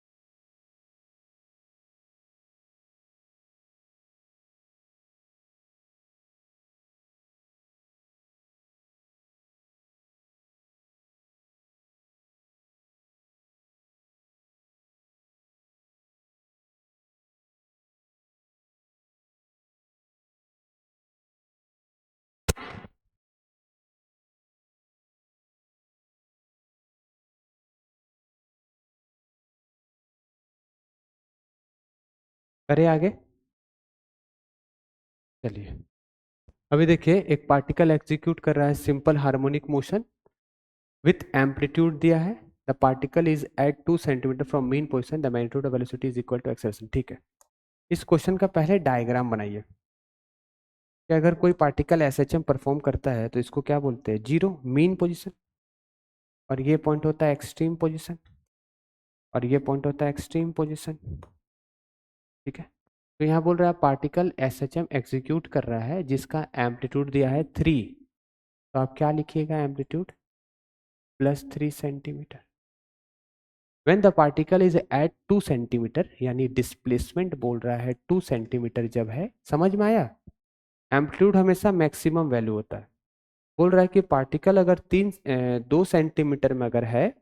करें आगे? चलिए, अभी देखिए एक पार्टिकल एग्जीक्यूट कर रहा है simple harmonic motion with amplitude दिया है। The particle is at 2 centimetre from mean position, the magnitude of velocity is equal to acceleration. ठीक है, इस क्वेश्चन का पहले डायग्राम बनाइए कि अगर कोई पार्टिकल एसएचएम परफॉर्म करता है तो इसको क्या बोलते हैं? जीरो, मीन पोजिशन, और ये पॉइंट होता है एक्सट्रीम पोजिशन, और ये पॉइंट होता है एक्सट्रीम पोजिशन। ठीक है, तो यहाँ बोल रहा है पार्टिकल एसएचएम एग्जीक्यूट कर रहा है जिसका एम्पलीट्यूड दिया है 3, तो आप क्या लिखिएगा? Amplitude +3 centimetre. When the particle is at 2 centimetre, यानी डिस्प्लेसमेंट बोल रहा है 2 सेंटीमीटर जब है, समझ में आया? एम्पलीट्यूड हमेशा मैक्सिमम वैल्यू होता है। बोल रहा है कि पार्टिकल अगर 2 सेंटीमीटर में अगर है,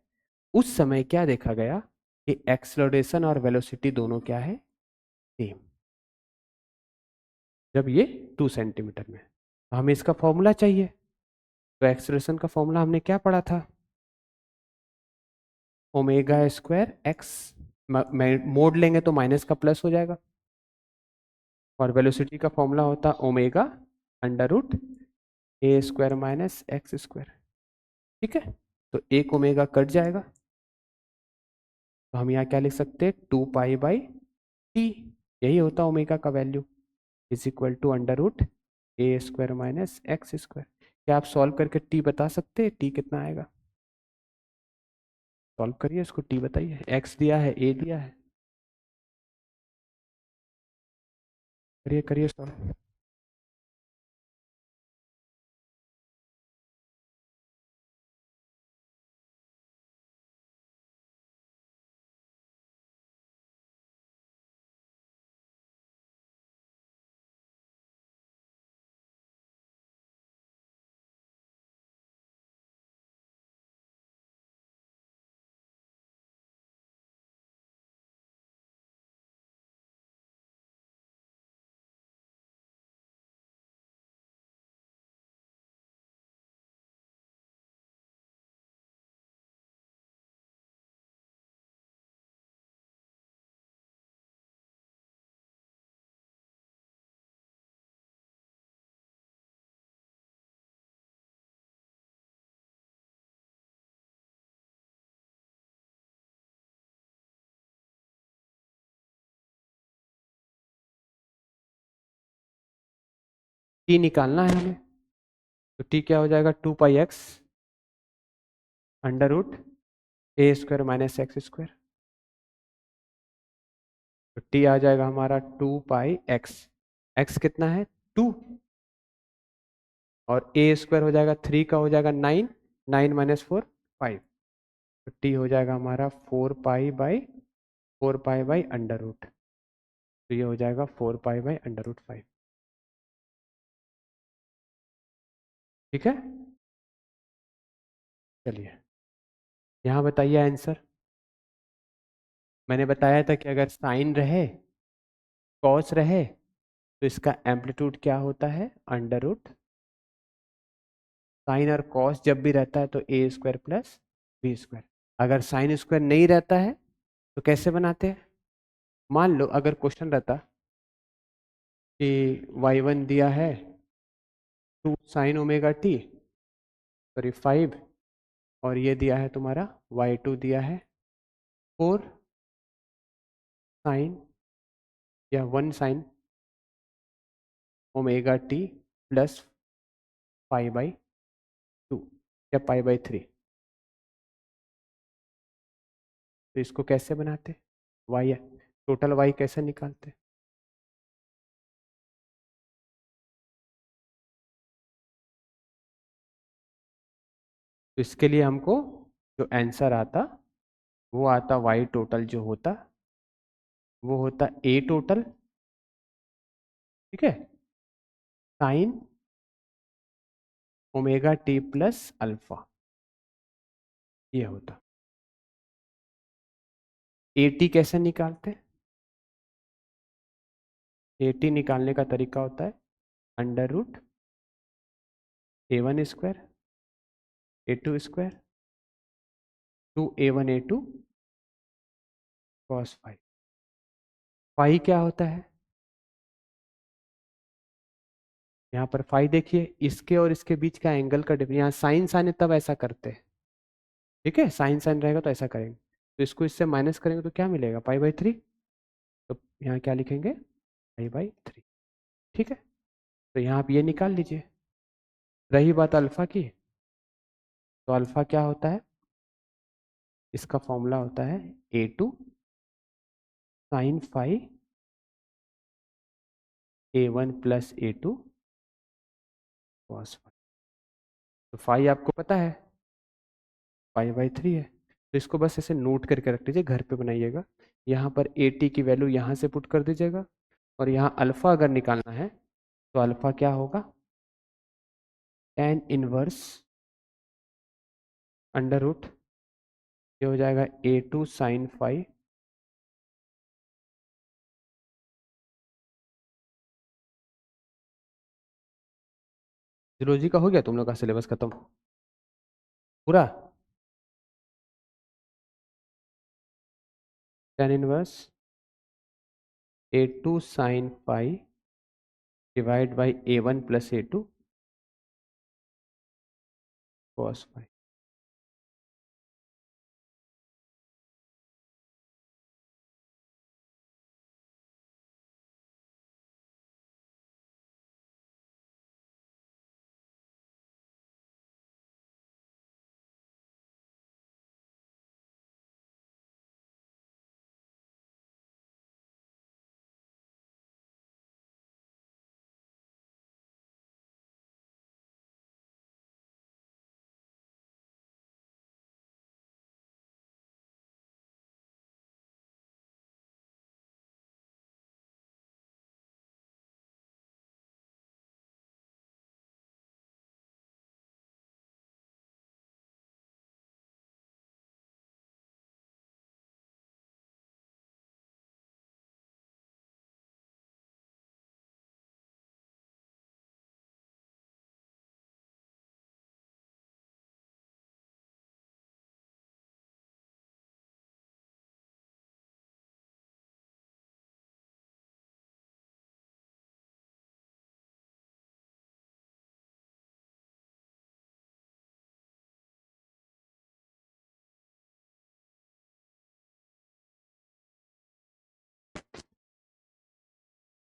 उस समय क्या देखा गया कि एक्सलरेशन और वेलोसिटी दोनों क्या है? सेम। जब ये 2 सेंटीमीटर में, तो हमें इसका फॉर्मूला चाहिए। तो एक्सलेशन का फॉर्मूला हमने क्या पढ़ा था? ओमेगा स्क्वायर एक्स, मोड लेंगे तो माइनस का प्लस हो जाएगा, और वेलोसिटी का फॉर्मूला होता ओमेगा √a² माइनस x²। ठीक है, तो एक ओमेगा कट जाएगा, तो हम यहाँ क्या लिख सकते हैं? 2π/t, यही होता ओमेगा का value, is equal to √a² minus x²। क्या आप सॉल्व करके t बता सकते हैं? t कितना आएगा? सॉल्व करिए इसको, t बताइए। x दिया है, a दिया है, करिए करिए सॉल्व। t निकालना है हमें, तो t क्या हो जाएगा? 2πx √a² minus x²। तो t आ जाएगा हमारा 2πx, x कितना है? 2, और a² हो जाएगा 3 का हो जाएगा 9, 9 माइनस 4 5, तो t हो जाएगा हमारा 4π/√। तो ये हो जाएगा 4π/√5। ठीक है, चलिए यहाँ बताइए आंसर। मैंने बताया था कि अगर साइन रहे, कॉस रहे, तो इसका एम्पलीट्यूड क्या होता है? √। साइन और कॉस जब भी रहता है तो a² प्लस b²। अगर साइन स्क्वायर नहीं रहता है तो कैसे बनाते हैं? मान लो अगर क्वेश्चन रहता कि y1 दिया है 2 sin ω t, सॉरी 5, और ये दिया है तुम्हारा y2 दिया है 4 sin या 1 sin ω t प्लस π/2 या π/3, तो इसको कैसे बनाते? y, टोटल y कैसे निकालते? तो इसके लिए हमको जो आंसर आता, वो आता y टोटल जो होता, वो होता a टोटल, ठीक है, साइन ω t प्लस अल्फा, ये होता। AT कैसे निकालते? AT निकालने का तरीका होता है √a1² a2² 2a1 a2 cos 5। Phi क्या होता है? यहाँ पर फाई देखिए, इसके और इसके बीच का एंगल का डिफरेंस, यहाँ साइन साइन तब ऐसा करते हैं, ठीक है, साइन साइन रहेगा तो ऐसा करेंगे, तो इसको इससे माइनस करेंगे तो क्या मिलेगा, पाई/3। तो यहाँ क्या लिखेंगे, पाई/3, ठीक है। तो यहाँ आप ये निकाल लीजिए। रही बात अल्फा की, तो अल्फा क्या होता है, इसका फॉर्मूला होता है A2 sin phi A1 plus A2 cos phi। तो फाई आपको पता है पाई/3 है, तो इसको बस ऐसे नोट करके रख लीजिए, घर पे बनाइएगा। यहाँ पर AT की वैल्यू यहाँ से पुट कर दीजिएगा, और यहाँ अल्फा अगर निकालना है तो अल्फा क्या होगा, tan इनवर्स अंडर रूट, ये हो जाएगा A2 sin phi। जूलॉजी का हो गया तुम लोग का सिलेबस खत्म पूरा? tan inverse A2 sin phi divide by A1 plus A2 cos phi।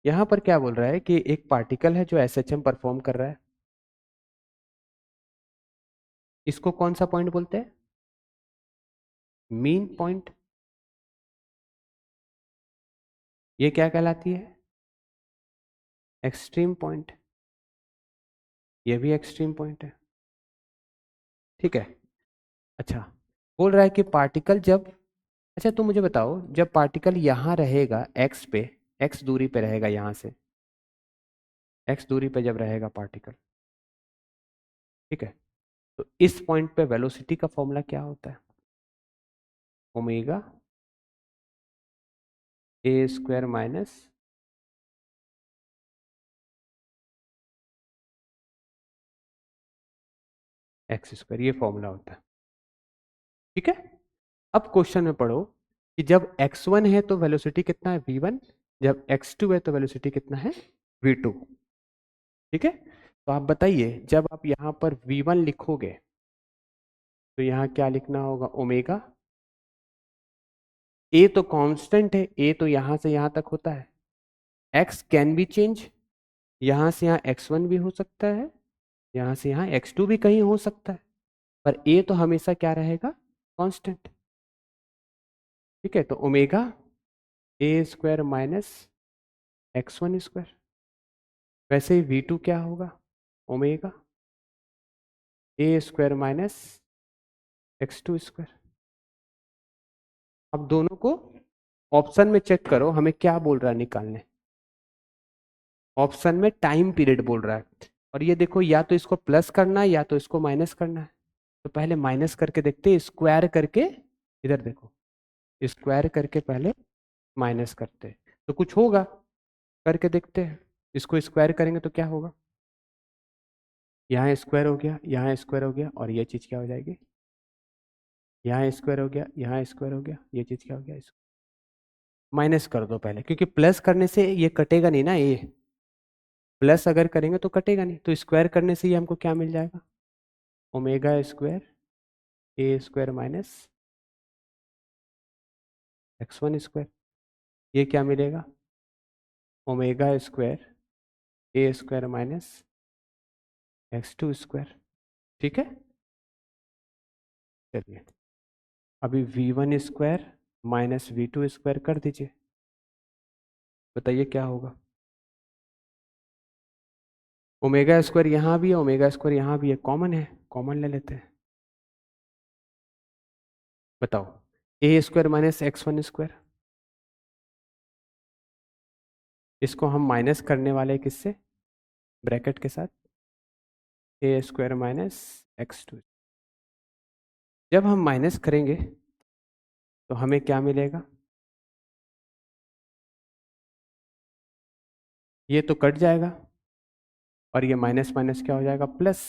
यहाँ पर क्या बोल रहा है कि एक पार्टिकल है जो SHM परफॉर्म कर रहा है, इसको कौन सा पॉइंट बोलते हैं, मीन पॉइंट। ये क्या कहलाती है, एक्सट्रीम पॉइंट। ये भी एक्सट्रीम पॉइंट है, ठीक है। अच्छा, बोल रहा है कि पार्टिकल जब, अच्छा तुम मुझे बताओ, जब पार्टिकल यहाँ रहेगा एक्स पे, एक्स दूरी पे रहेगा, यहाँ से एक्स दूरी पे जब रहेगा पार्टिकल, ठीक है, तो इस पॉइंट पे वेलोसिटी का फॉर्मूला क्या होता है, ओमेगा A² माइनस x², ये फॉर्मूला होता है, ठीक है। अब क्वेश्चन में पढ़ो कि जब x1 है तो वेलोसिटी कितना है, v1, जब x2 है तो वेलोसिटी कितना है, v2, ठीक है। तो आप बताइए, जब आप यहाँ पर v1 लिखोगे तो यहाँ क्या लिखना होगा, ओमेगा। ए तो कांस्टेंट है, ए तो यहाँ से यहाँ तक होता है, एक्स कैन बी चेंज, यहाँ से यहाँ x1 भी हो सकता है, यहाँ से यहाँ x2 भी कहीं हो सकता है, पर ए तो हमेशा क्या रहेगा, कांस्टेंट, ठीक है। तो ओमेगा A² माइनस x1²। वैसे ही v2 क्या होगा, ओमेगा A² माइनस x2²। अब दोनों को ऑप्शन में चेक करो, हमें क्या बोल रहा है निकालने, ऑप्शन में टाइम पीरियड बोल रहा है, और ये देखो या तो इसको प्लस करना है या तो इसको माइनस करना है। तो पहले माइनस करके देखते हैं, स्क्वायर करके, इधर देखो, स्क्वायर करके पहले माइनस करते हैं तो कुछ होगा, करके देखते हैं। इसको स्क्वायर करेंगे तो क्या होगा, यहाँ स्क्वायर हो गया, यहाँ स्क्वायर हो गया, और ये चीज क्या हो जाएगी, यहाँ स्क्वायर हो गया, यहाँ स्क्वायर हो गया, ये चीज क्या हो गया, माइनस कर दो पहले, क्योंकि प्लस करने से ये कटेगा नहीं ना, ये प्लस अगर करेंगे तो कटेगा नहीं, तो स्क्वायर करने से ये हमको क्या मिल जाएगा, ओमेगा स्क्वायर ए स्क्वायर माइनस x1 स्क्वायर। ये क्या मिलेगा, ओमेगा स्क्वायर ए स्क्वायर माइनस x2 स्क्वायर। ठीक है, चलिए अभी v1 square minus v2 square कर दीजिए, बताइए क्या होगा। ओमेगा स्क्वायर यहाँ भी है, ओमेगा स्क्वायर यहाँ भी है, कॉमन है, कॉमन ले लेते हैं। बताओ, ए स्क्वायर माइनस x1 स्क्वायर, इसको हम माइनस करने वाले हैं किससे, ब्रैकेट के साथ, ए स्क्वायर माइनस x2। जब हम माइनस करेंगे तो हमें क्या मिलेगा, ये तो कट जाएगा और ये माइनस माइनस क्या हो जाएगा, प्लस,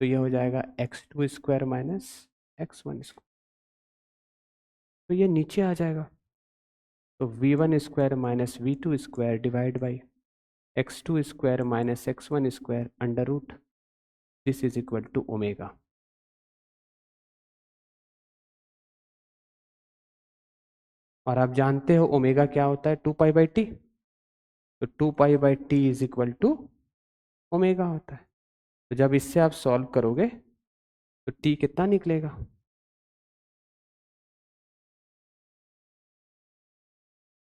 तो ये हो जाएगा x2 square minus x1 square, तो ये नीचे आ जाएगा। तो v1 square minus v2 square divide by x2 square minus x1 square under root this is equal to omega. और आप जानते हो ओमेगा क्या होता है, 2 पाई बाई टी, तो 2 pi by T is equal to omega होता है। तो जब इससे आप सॉल्व करोगे तो टी कितना निकलेगा,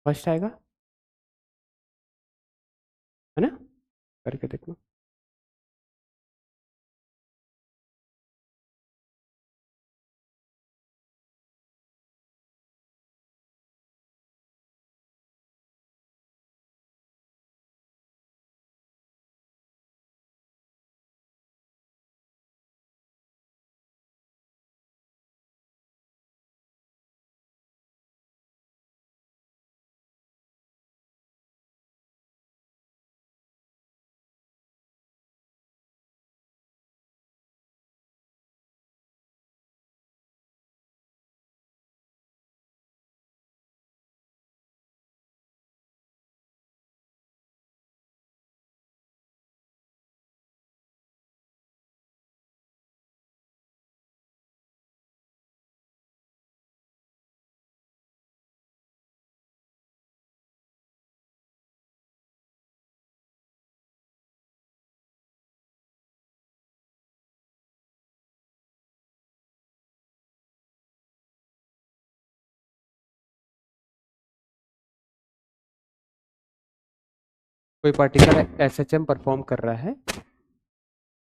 फर्स्ट आएगा, है ना, करके देखो। कोई पार्टिकल एसएचएम परफॉर्म कर रहा है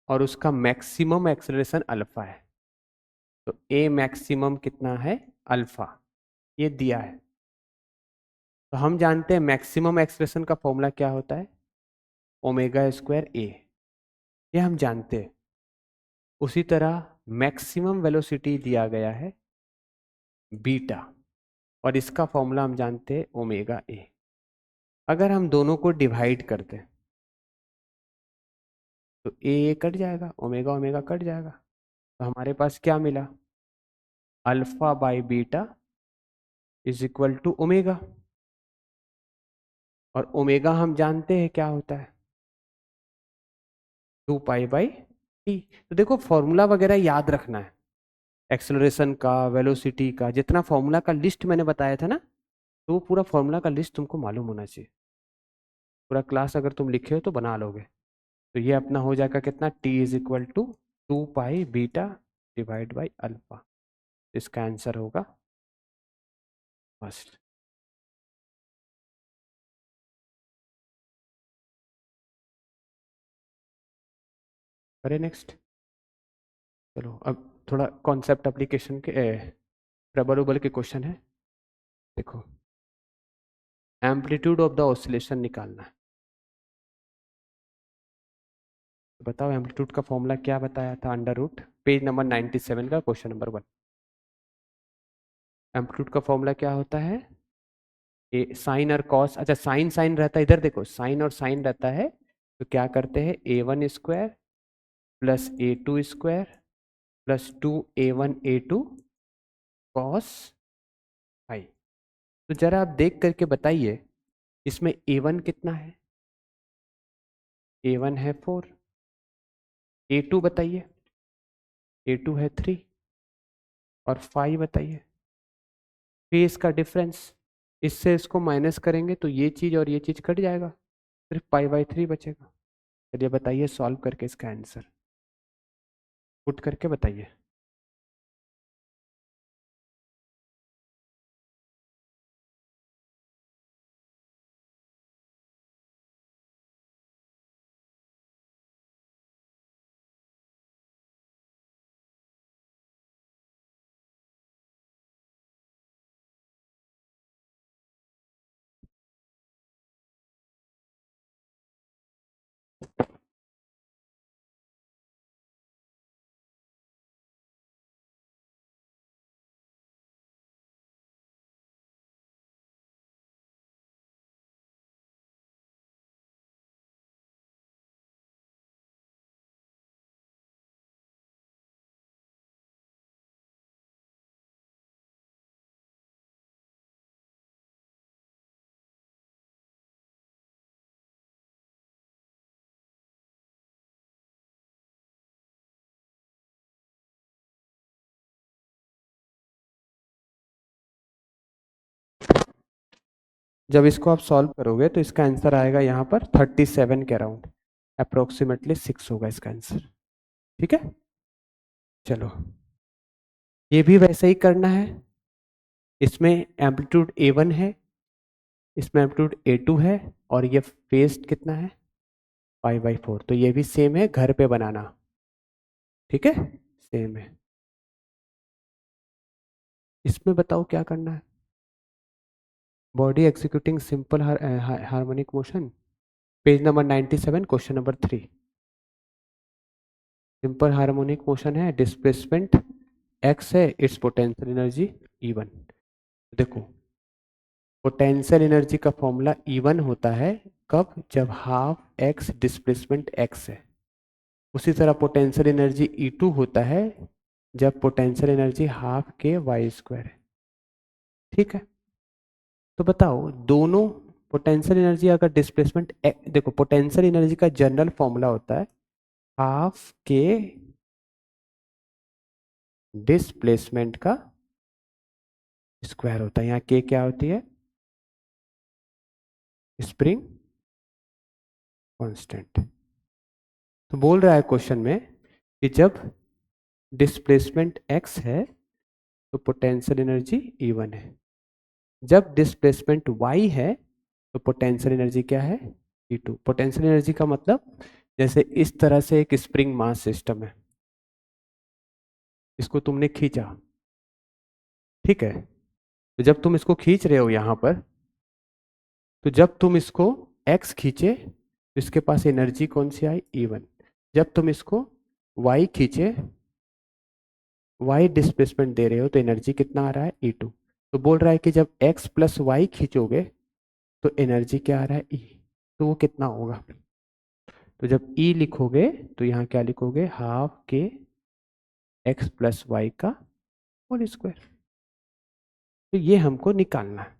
और उसका मैक्सिमम एक्सेलरेशन अल्फा है, तो ए मैक्सिमम कितना है, अल्फा, ये दिया है। तो हम जानते हैं मैक्सिमम एक्सेलरेशन का फॉर्मूला क्या होता है, ओमेगा स्क्वायर ए, ये हम जानते हैं। उसी तरह मैक्सिमम वेलोसिटी दिया गया है बीटा, और इसका फॉर्मूला हम जानते हैं ओमेगा ए। अगर हम दोनों को डिवाइड कर दें तो ए कट जाएगा, ओमेगा ओमेगा कट जाएगा, तो हमारे पास क्या मिला, alpha by beta is equal to omega. और ओमेगा हम जानते हैं क्या होता है, 2 पाई बाई टी। तो देखो फॉर्मूला वगैरह याद रखना है, एक्सेलरेशन का, वेलोसिटी का, जितना फॉर्मूला का लिस्ट मैंने बताया था ना, तो वो पूरा फॉर्मूला का लिस्ट तुमको मालूम होना चाहिए। पूरा क्लास अगर तुम लिखे हो तो बना लोगे। तो ये अपना हो जाएगा कितना, T is equal to 2 pi beta divide by alpha. इसका आंसर होगा फर्स्ट। करें नेक्स्ट। चलो अब थोड़ा कॉन्सेप्ट एप्लीकेशन के प्रबल उबल के क्वेश्चन है। देखो, एम्पलीट्यूड ऑफ द ऑसिलेशन निकालना है। तो बताओ एम्पलीट्यूड का फॉर्मूला क्या बताया था, अंडर रूट, पेज नंबर 97 का क्वेश्चन नंबर 1। एम्पलीट्यूड का फॉर्मूला क्या होता है, ए साइन और कॉस, अच्छा साइन साइन रहता है, इधर देखो साइन और साइन रहता है, तो क्या करते हैं, a1 square plus a2 square plus 2a1 a2 cos phi. तो जरा आप देख करके बताइए इसमें A1 कितना है? A1 है 4, A2 बताइए, A2 है 3 और 5 बताइए। फेस का डिफरेंस, इससे इसको माइनस करेंगे तो ये चीज और ये चीज कट जाएगा, सिर्फ पाई/3 बचेगा। चलिए बताइए सॉल्व करके इसका आंसर पुट करके बताइए। जब इसको आप सॉल्व करोगे तो इसका आंसर आएगा यहाँ पर 37 के अराउंड, अप्रोक्सीमेटली 6 होगा इसका आंसर। ठीक है, चलो ये भी वैसे ही करना है। इसमें एम्पलीट्यूड A1 है, इसमें एम्पलीट्यूड A2 है और ये फेस कितना है पाई/4, तो ये भी सेम है, घर पे बनाना। ठीक है, सेम है। इसमें बताओ क्या करना है? Body executing simple harmonic motion, page number 97, question number 3। Simple harmonic motion है, डिस्प्लेसमेंट x है, इट्स पोटेंशियल एनर्जी E1। देखो पोटेंशियल एनर्जी का फॉर्मूला E1 होता है कब, जब हाफ x डिस्प्लेसमेंट x है। उसी तरह पोटेंशियल एनर्जी E2 होता है जब पोटेंशियल एनर्जी हाफ के y² है। ठीक है, तो बताओ दोनों पोटेंशियल एनर्जी अगर डिस्प्लेसमेंट, देखो पोटेंशियल एनर्जी का जनरल फॉर्मूला होता है हाफ के डिस्प्लेसमेंट का स्क्वायर होता है। यहाँ के क्या होती है? Spring constant. तो बोल रहा है क्वेश्चन में कि जब डिस्प्लेसमेंट x है तो पोटेंशियल एनर्जी E1 है, जब डिस्प्लेसमेंट y है तो पोटेंशियल एनर्जी क्या है? E2। पोटेंशियल एनर्जी का मतलब जैसे इस तरह से एक स्प्रिंग मास सिस्टम है, इसको तुमने खींचा, ठीक है, तो जब तुम इसको खींच रहे हो यहां पर, तो जब तुम इसको x खींचे तो इसके पास एनर्जी कौन सी आई? E1। जब तुम इसको y खींचे, y डिस्प्लेसमेंट दे रहे हो तो एनर्जी कितना आ रहा है? E2। तो बोल रहा है कि जब x प्लस वाई खींचोगे तो एनर्जी क्या आ रहा है? E। तो वो कितना होगा? तो जब E लिखोगे तो यहाँ क्या लिखोगे? हाफ के x प्लस वाई का होल स्क्वायर। तो ये हमको निकालना है,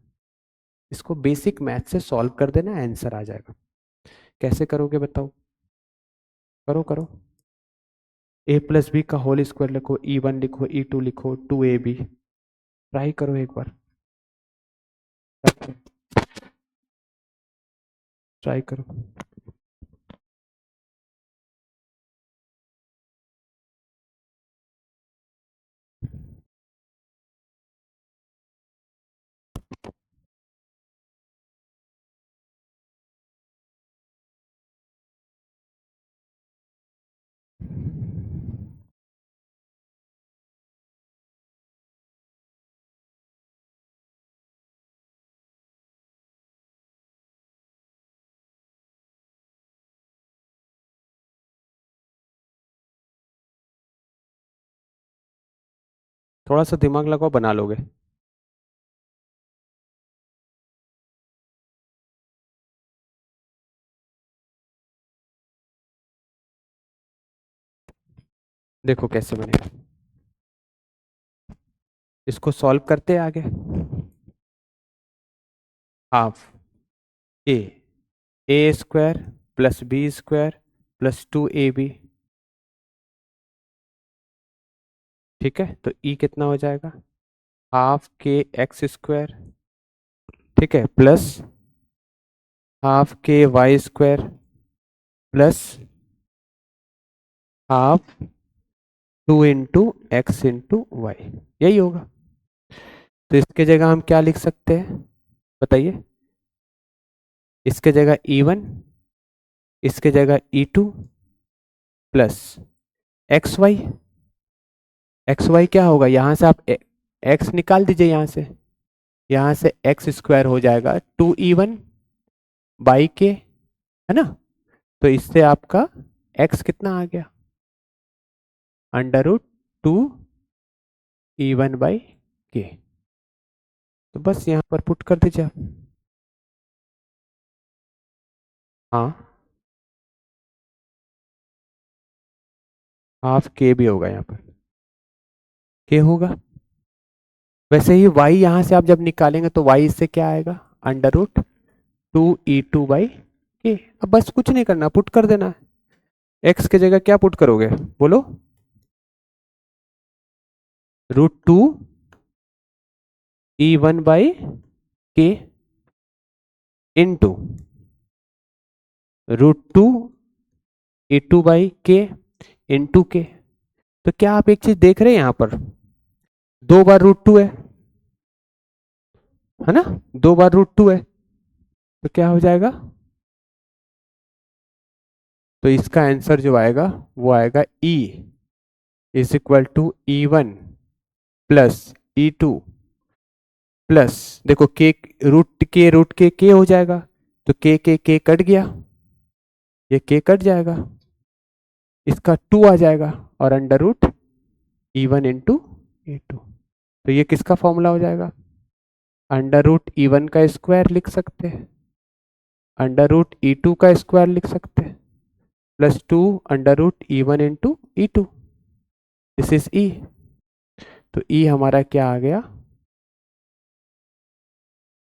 इसको बेसिक मैथ से सॉल्व कर देना, आंसर आ जाएगा। कैसे करोगे बताओ? करो करो। ए प्लस बी का होल स्क्वायर लिखो, E1 लिखो, E2 लिखो, 2ab। ट्राई करो एक बार, ट्राई करो। थोड़ा सा दिमाग लगाओ, बना लोगे। देखो कैसे बनेगा, इसको सॉल्व करते हैं आगे। Half A square plus B square plus 2ab। ठीक है, तो ई कितना हो जाएगा, हाफ के एक्स स्क्वायर, ठीक है, प्लस हाफ के y square plus half 2 × x × y, यही होगा। तो इसके जगह हम क्या लिख सकते हैं बताइए, इसके जगह E1, इसके जगह E2 plus x y. X y क्या होगा, यहां से आप एक्स निकाल दीजिए, यहां से एक्स स्क्वायर हो जाएगा 2E1 बाई के, है ना। तो इससे आपका x कितना आ गया, √2E1/k। तो बस यहां पर पुट कर दीजिए आप। हाँ, हाफ के भी होगा, यहाँ पर के होगा। वैसे ही y यहां से आप जब निकालेंगे तो y इससे क्या आएगा, √2E2/k। अब बस कुछ नहीं करना, पुट कर देना है। x की जगह क्या पुट करोगे बोलो, √2E1/k इंटू √2E2/k इंटू के। तो क्या आप एक चीज देख रहे हैं, यहां पर 2 बार √2 है ना, 2 बार √2 है, तो क्या हो जाएगा, तो इसका आंसर जो आएगा वो आएगा E = E1 + E2 प्लस, देखो के हो जाएगा, तो के कट गया, ये के कट जाएगा, इसका 2 आ जाएगा, और √E1 × E2। तो ये किसका फॉर्मूला हो जाएगा, √E1 का स्क्वायर लिख सकते हैं, √E2 का स्क्वायर लिख सकते हैं, plus 2 √E1 × E2। This is E। तो E हमारा क्या आ गया,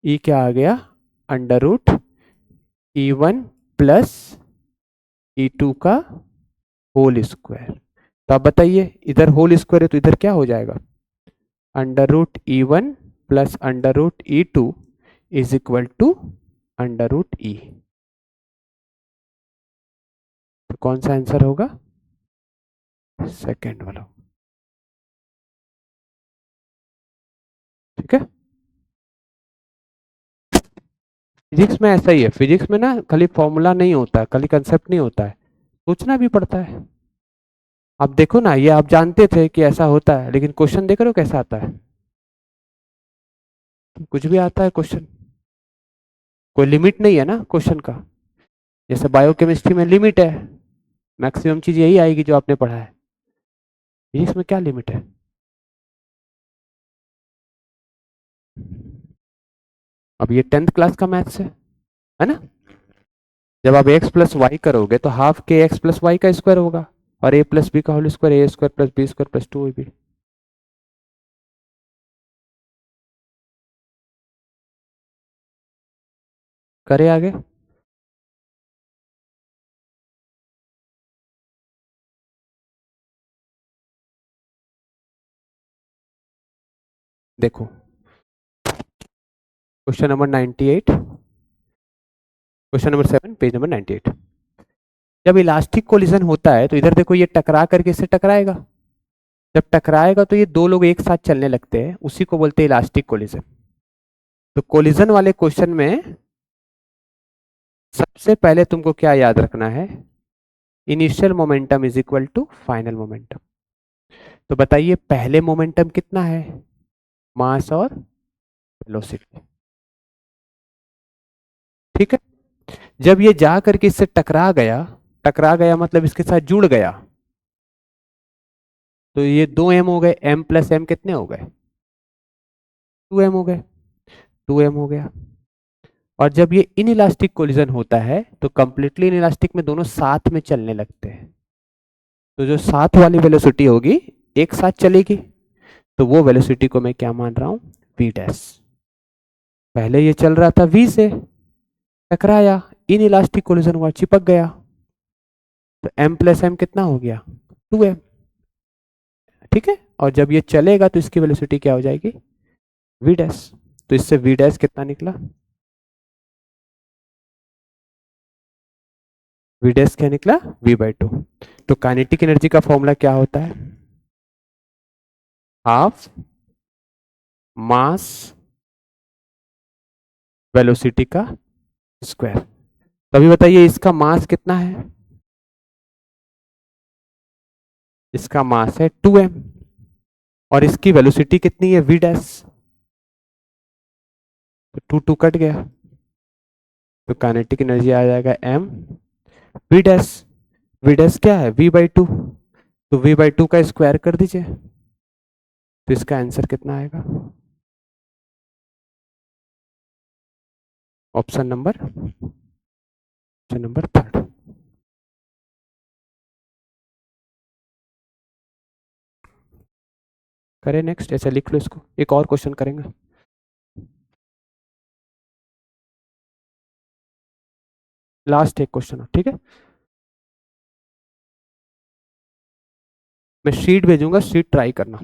E क्या आ गया, √E1 + E2 का होल स्क्वायर। तो आप बताइए, इधर होल स्क्वायर है तो इधर क्या हो जाएगा, √E1 + √E2 = √E। तो कौन सा आंसर होगा, सेकेंड वाला। ठीक है, फिजिक्स में ऐसा ही है, फिजिक्स में ना खाली फॉर्मूला नहीं होता है, खाली कंसेप्ट नहीं होता है, सोचना भी पड़ता है। आप देखो ना, ये आप जानते थे कि ऐसा होता है, लेकिन क्वेश्चन देख रहे हो कैसा आता है, कुछ भी आता है क्वेश्चन, कोई लिमिट नहीं है ना क्वेश्चन का। जैसे बायोकेमिस्ट्री में लिमिट है, मैक्सिमम चीज यही आएगी जो आपने पढ़ा है, फिजिक्स में क्या लिमिट है। अब ये 10th क्लास का मैथ्स है ना। जब आप x + y करोगे तो हाफ के x + y का स्क्वायर होगा, और a + b का whole square, a² + b² + 2ab। करे आगे, देखो question number 98, question number 7 page number 98। जब इलास्टिक कोलिजन होता है तो इधर देखो, ये टकरा करके इससे टकराएगा, जब टकराएगा तो ये दो लोग एक साथ चलने लगते हैं, उसी को बोलते हैं इलास्टिक कोलिजन। तो कोलिजन वाले क्वेश्चन में सबसे पहले तुमको क्या याद रखना है, इनिशियल मोमेंटम = फाइनल मोमेंटम। तो बताइए पहले मोमेंटम कितना है, मास और वेलोसिटी। ठीक है, जब ये जा करके इससे टकरा गया मतलब इसके साथ जुड़ गया, तो ये 2m हो गए, m + m कितने हो गए, 2m हो गए, 2m हो गया। और जब ये इनइलास्टिक कोलिजन होता है तो कंप्लीटली इनइलास्टिक में दोनों साथ में चलने लगते हैं, तो जो साथ वाली वेलोसिटी होगी एक साथ चलेगी, तो वो वेलोसिटी को मैं क्या मान रहा हूं, v डैश। पहले ये चल रहा था V से, टकराया, इन इलास्टिक कोलिजन हुआ, चिपक गया, तो m प्लस एम कितना हो गया 2m। ठीक है, और जब ये चलेगा तो इसकी वेलोसिटी क्या हो जाएगी v डैश। तो इससे v डैश कितना निकला, v डैश क्या निकला v/2। तो काइनेटिक एनर्जी का फॉर्मूला क्या होता है, हाफ मास वेलोसिटी का स्क्वायर। तो अभी बताइए इसका मास कितना है, इसका मास है 2m, और इसकी वेलोसिटी कितनी है v डैश, तो 2 कट गया, तो काइनेटिक एनर्जी आ जाएगा m v dash. v dash क्या है v/2, तो v/2 का स्क्वायर कर दीजिए, तो इसका आंसर कितना आएगा, ऑप्शन नंबर थर्ड। करें नेक्स्ट, ऐसे लिख लो इसको, एक और क्वेश्चन करेंगे। लास्ट एक क्वेश्चन, ठीक है। मैं शीट भेजूंगा, शीट ट्राई करना,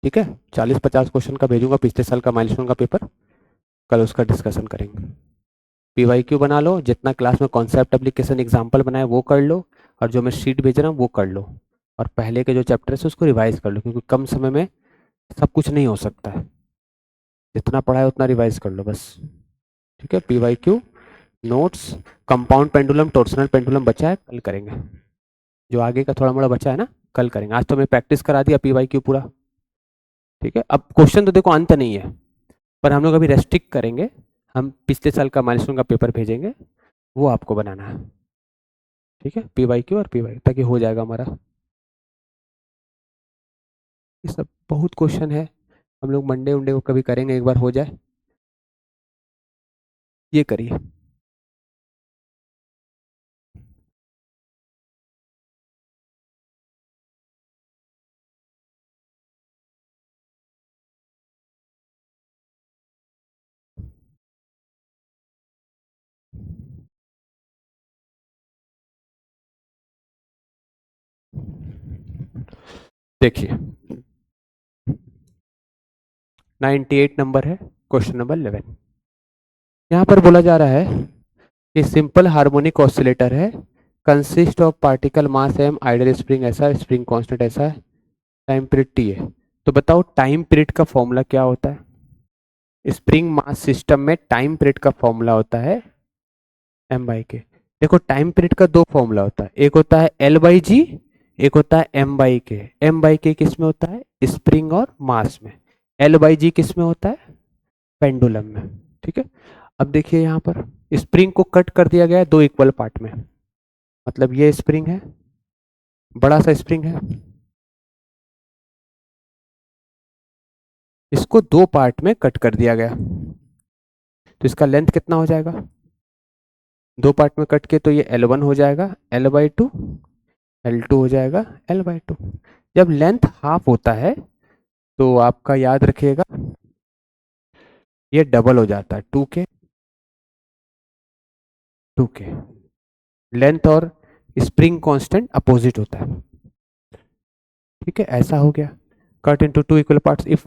ठीक है। 40-50 क्वेश्चन का भेजूंगा, पिछले साल का माइलस्टोन का पेपर, कल उसका डिस्कशन करेंगे। पीवाईक्यू बना लो, जितना क्लास में कॉन्सेप्ट एप्लीकेशन एग्जाम्पल बनाए वो कर लो, और जो मैं शीट भेज रहा हूँ वो कर लो, और पहले के जो चैप्टर है उसको रिवाइज कर लो, क्योंकि कम समय में सब कुछ नहीं हो सकता है, जितना पढ़ा है उतना रिवाइज कर लो बस, ठीक है। PYQ notes, compound pendulum torsional pendulum बचा है, कल करेंगे। जो आगे का थोड़ा मोड़ा बचा है ना, कल करेंगे। आज तो मैं प्रैक्टिस करा दिया पीवाईक्यू पूरा, ठीक है। अब क्वेश्चन तो देखो अंत नहीं है, पर हम लोग अभी रेस्ट्रिक्ट करेंगे, हम पिछले साल का माइलस्टोन का पेपर भेजेंगे, वो आपको बनाना है, ठीक है। पीवाईक्यू और पीवाई, ताकि हो जाएगा हमारा। ये सब बहुत क्वेश्चन है, हम लोग मंडे उंडे को कभी करेंगे, एक बार हो जाए। ये करिए, देखिए 98 नंबर है, क्वेश्चन नंबर 11। यहाँ पर बोला जा रहा है कि सिंपल हार्मोनिक ऑसिलेटर है, consist of particle mass M, ideal spring ऐसा, स्प्रिंग कांस्टेंट ऐसा है, टाइम पीरियड टी है। तो बताओ टाइम पीरियड का फॉर्मूला क्या होता है, स्प्रिंग मास सिस्टम में टाइम पीरियड का फॉर्मूला होता है m/k। देखो टाइम पीरियड का दो फॉर्मूला होता है, एक होता है L/g, एक होता है m/k। m/k किस में होता है, स्प्रिंग और मास में, L/g किस में होता है, पेंडुलम में, ठीक है। अब देखिए यहाँ पर स्प्रिंग को कट कर दिया गया है दो इक्वल पार्ट में, मतलब ये स्प्रिंग है, बड़ा सा स्प्रिंग है, इसको दो पार्ट में कट कर दिया गया, तो इसका लेंथ कितना हो जाएगा, दो पार्ट में कट के, तो ये L1 हो जाएगा L/2, L2 हो जाएगा L/2। जब लेंथ हाफ होता है तो आपका याद रखिएगा ये डबल हो जाता है, 2k। लेंथ और स्प्रिंग कांस्टेंट अपोजिट होता है, ठीक है। ऐसा हो गया, cut into two equal parts, if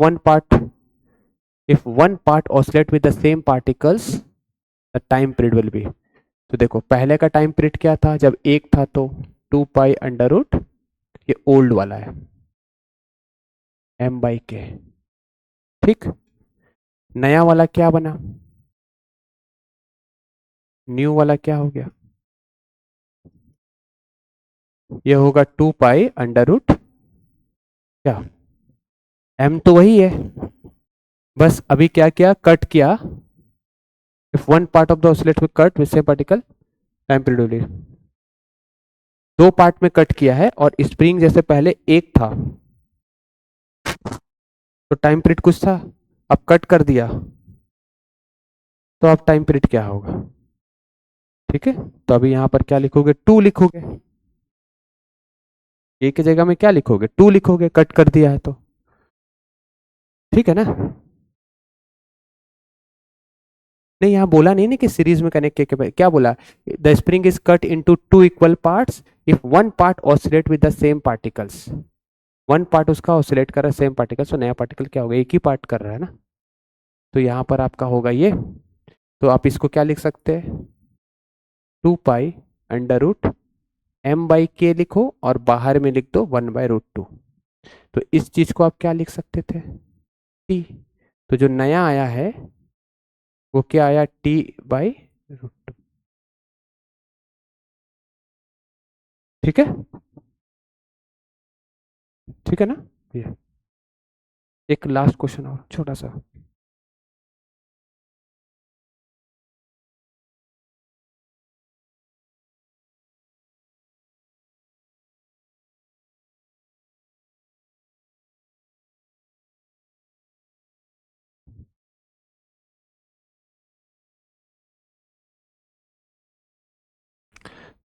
one part oscillate with the same particles the time period will B. तो देखो पहले का टाइम पीरियड क्या था, जब एक था तो 2 पाई अंडर रूट, ये ओल्ड वाला है, m/k, ठीक। नया वाला क्या बना, न्यू वाला क्या हो गया, ये होगा 2 पाई अंडर रूट क्या, m तो वही है, बस अभी क्या किया, कट किया, if one part of the oscillate with cut with same particle time period, दो पार्ट में कट किया है, और स्प्रिंग जैसे पहले एक था तो टाइम पीरियड कुछ था, अब कट कर दिया, तो अब टाइम पीरियड क्या होगा, ठीक है। तो अभी यहां पर क्या लिखोगे, 2 लिखोगे, एक की जगह में क्या लिखोगे, 2 लिखोगे, कट कर दिया है तो, ठीक है ना। नहीं, यहाँ बोला नहीं ना कि सीरीज में कनेक्ट करके, क्या बोला, the spring is cut into two equal parts if one part oscillate with the same particles. One part उसका ऑसिलेट कर रहा है सेम पार्टिकल्स, तो नया पार्टिकल क्या होगा, एक ही पार्ट कर रहा है ना, तो यहाँ पर आपका होगा ये। तो आप इसको क्या लिख सकते हैं, 2 पाई अंडर रूट m/k लिखो और बाहर में लिख दो 1/√2। तो इस चीज को आप क्या लिख सकते थे, t। तो जो नया आया है वो क्या आया, t/√2। ठीक है, ठीक है ना। ये एक लास्ट क्वेश्चन और छोटा सा।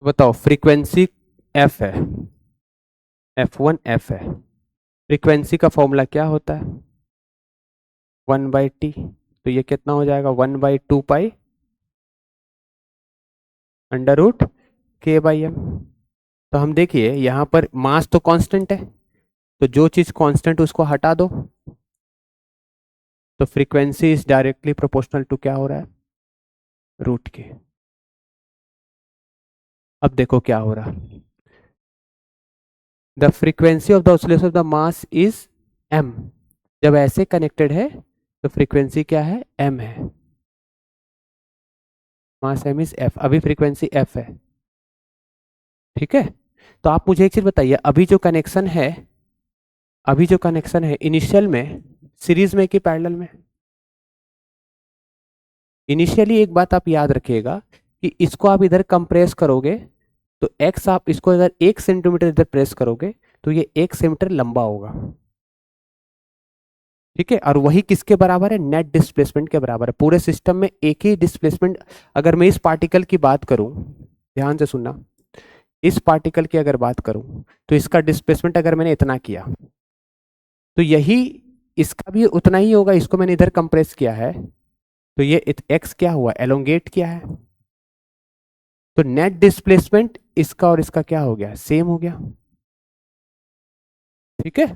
बताओ, फ्रीक्वेंसी f है, f1 f है, फ्रीक्वेंसी का फॉर्मूला क्या होता है, 1/t। तो ये कितना हो जाएगा, 1/2 पाई अंडर रूट k/m। तो हम देखिए यहाँ पर मास तो कांस्टेंट है, तो जो चीज कांस्टेंट उसको हटा दो, तो frequency is directly proportional to क्या हो रहा है, रूट के। अब देखो क्या हो रहा, the frequency of the oscillation of the mass is m। जब ऐसे कनेक्टेड है तो फ्रीक्वेंसी क्या है, m है, मास m इज f, अभी फ्रीक्वेंसी f है। ठीक है, तो आप मुझे एक चीज बताइए, अभी जो कनेक्शन है इनिशियल में सीरीज में कि पैरेलल में। इनिशियली एक बात आप याद रखिएगा कि इसको आप इधर कंप्रेस करोगे तो x, आप इसको अगर 1 सेंटीमीटर इधर प्रेस करोगे तो ये 1 सेंटीमीटर लंबा होगा। ठीक है, और वही किसके बराबर है, नेट डिस्प्लेसमेंट के बराबर है। पूरे सिस्टम में एक ही डिस्प्लेसमेंट, अगर मैं इस पार्टिकल की बात करूं, ध्यान से सुनना, इस पार्टिकल की अगर बात करूं तो इसका डिस्प्लेसमेंट अगर मैंने इतना किया तो यही इसका भी उतना ही होगा, इसको मैंने इधर कंप्रेस किया है तो ये एक्स क्या हुआ, एलोंगेट किया है, तो नेट डिस्प्लेसमेंट इसका और इसका क्या हो गया, सेम हो गया। ठीक है,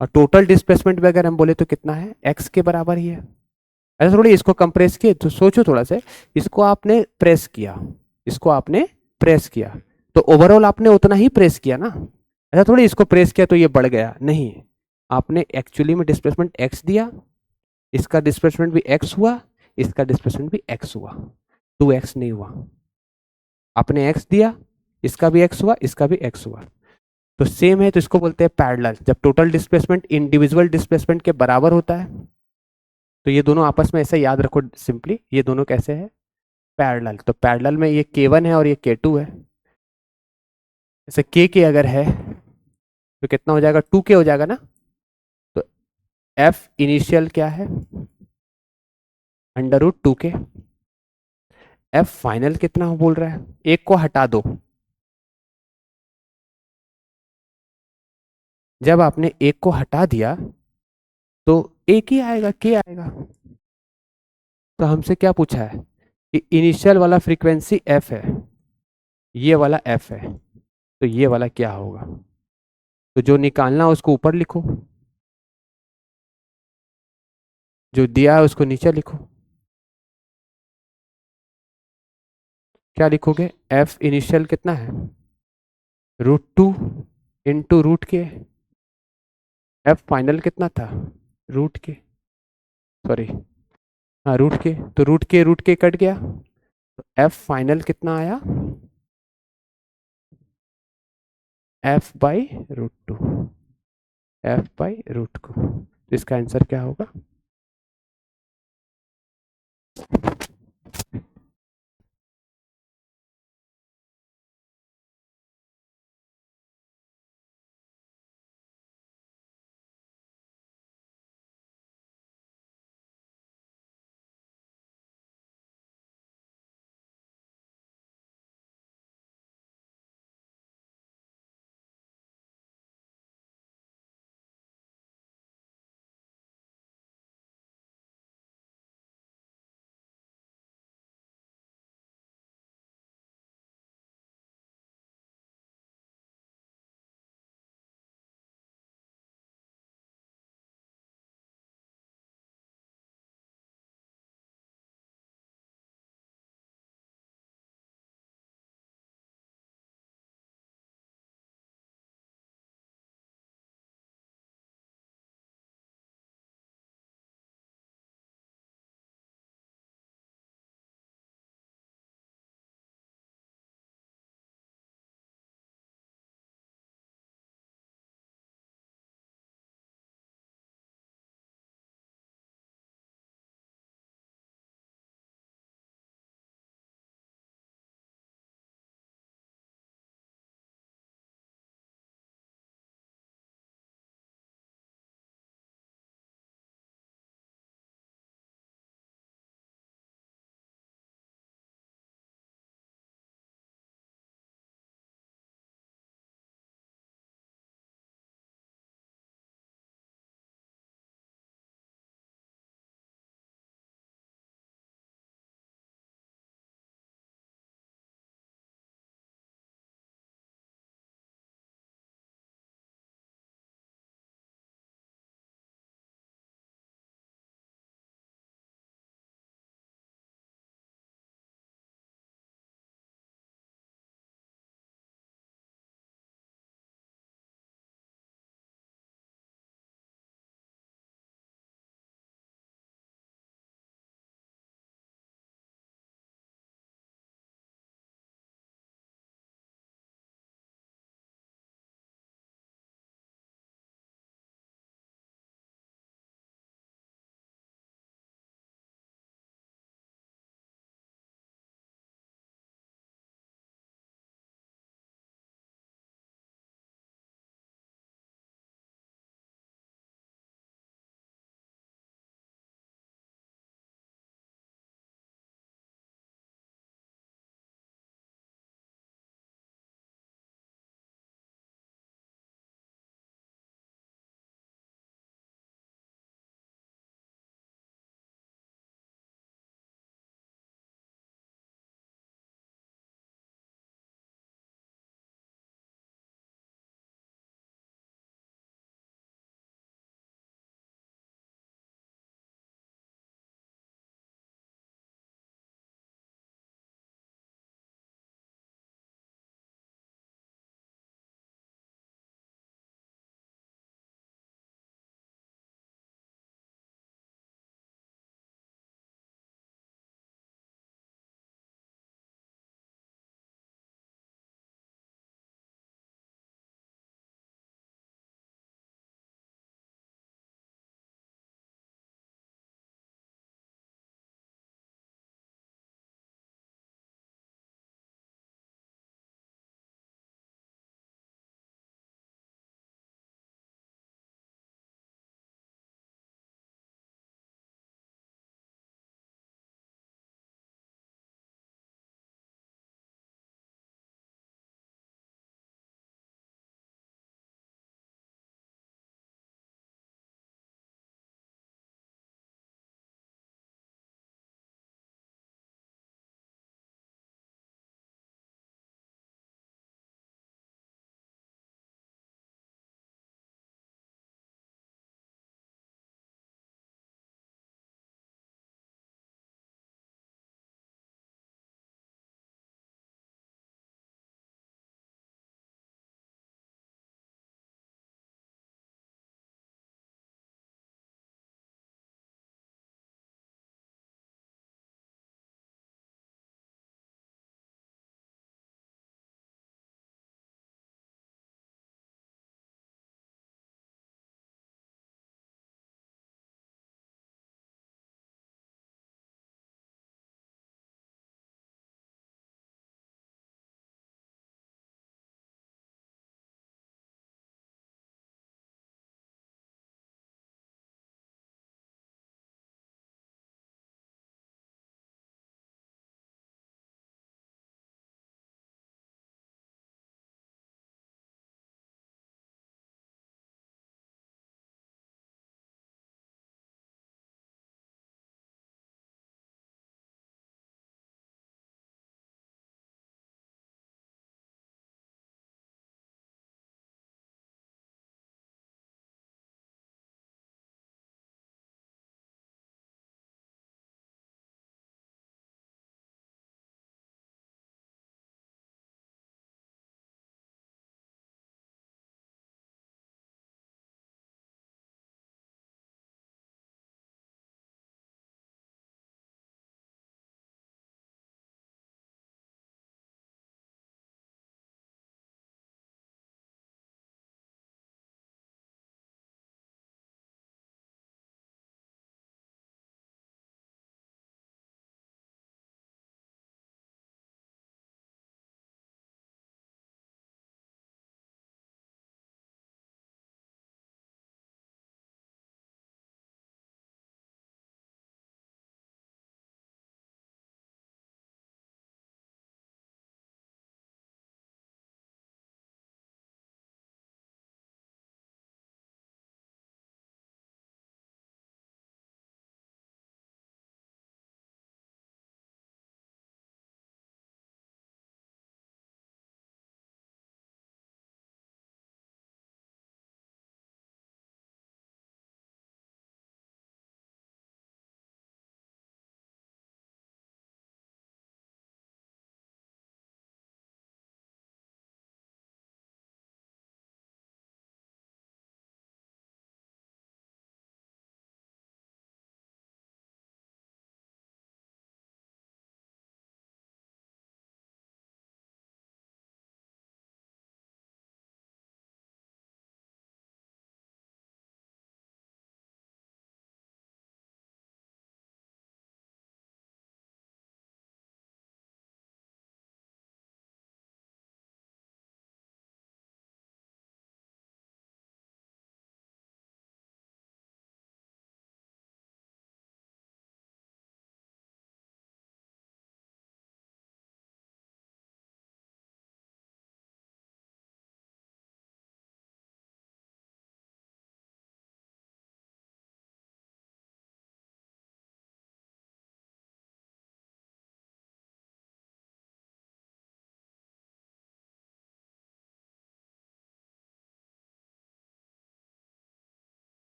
और टोटल डिस्प्लेसमेंट भी अगर हम बोले तो कितना है, एक्स के बराबर ही है। ऐसा थोड़ी इसको कंप्रेस किए, तो सोचो थोड़ा सा, इसको आपने प्रेस किया, इसको आपने प्रेस किया, तो ओवरऑल आपने उतना ही प्रेस किया ना। ऐसा थोड़ी इसको प्रेस किया तो ये बढ़ गया, नहीं, आपने एक्चुअली में डिस्प्लेसमेंट एक्स दिया, इसका डिस्प्लेसमेंट भी एक्स हुआ, इसका डिस्प्लेसमेंट भी एक्स हुआ, 2x नहीं हुआ। आपने एक्स दिया, इसका भी एक्स हुआ, इसका भी एक्स हुआ, तो सेम है, तो इसको बोलते हैं पैरेलल। जब टोटल डिस्प्लेसमेंट इंडिविजुअल डिस्प्लेसमेंट के बराबर होता है तो ये दोनों आपस में ऐसे याद रखो सिंपली, ये दोनों कैसे है, पैरेलल। तो पैरेलल में ये k1 है और ये k2 है। जैसे के अगर है तो कितना हो जाएगा, 2k हो जाएगा ना। तो f इनिशियल क्या है, under root 2k। f final कितना हो बोल रहा है, एक को हटा दो, जब आपने एक को हटा दिया तो एक ही आएगा, k आएगा। तो हमसे क्या पूछा है कि इनिशियल वाला फ्रीक्वेंसी f है, ये वाला f है, तो ये वाला क्या होगा, तो जो निकालना है उसको ऊपर लिखो, जो दिया है उसको नीचे लिखो। क्या लिखोगे, f इनिशियल कितना है, √2 इंटू रूट के, f फाइनल कितना था, रूट के, सॉरी, हाँ रूट के कट गया, तो f फाइनल कितना आया, f/√2, f/√2। तो इसका आंसर क्या होगा।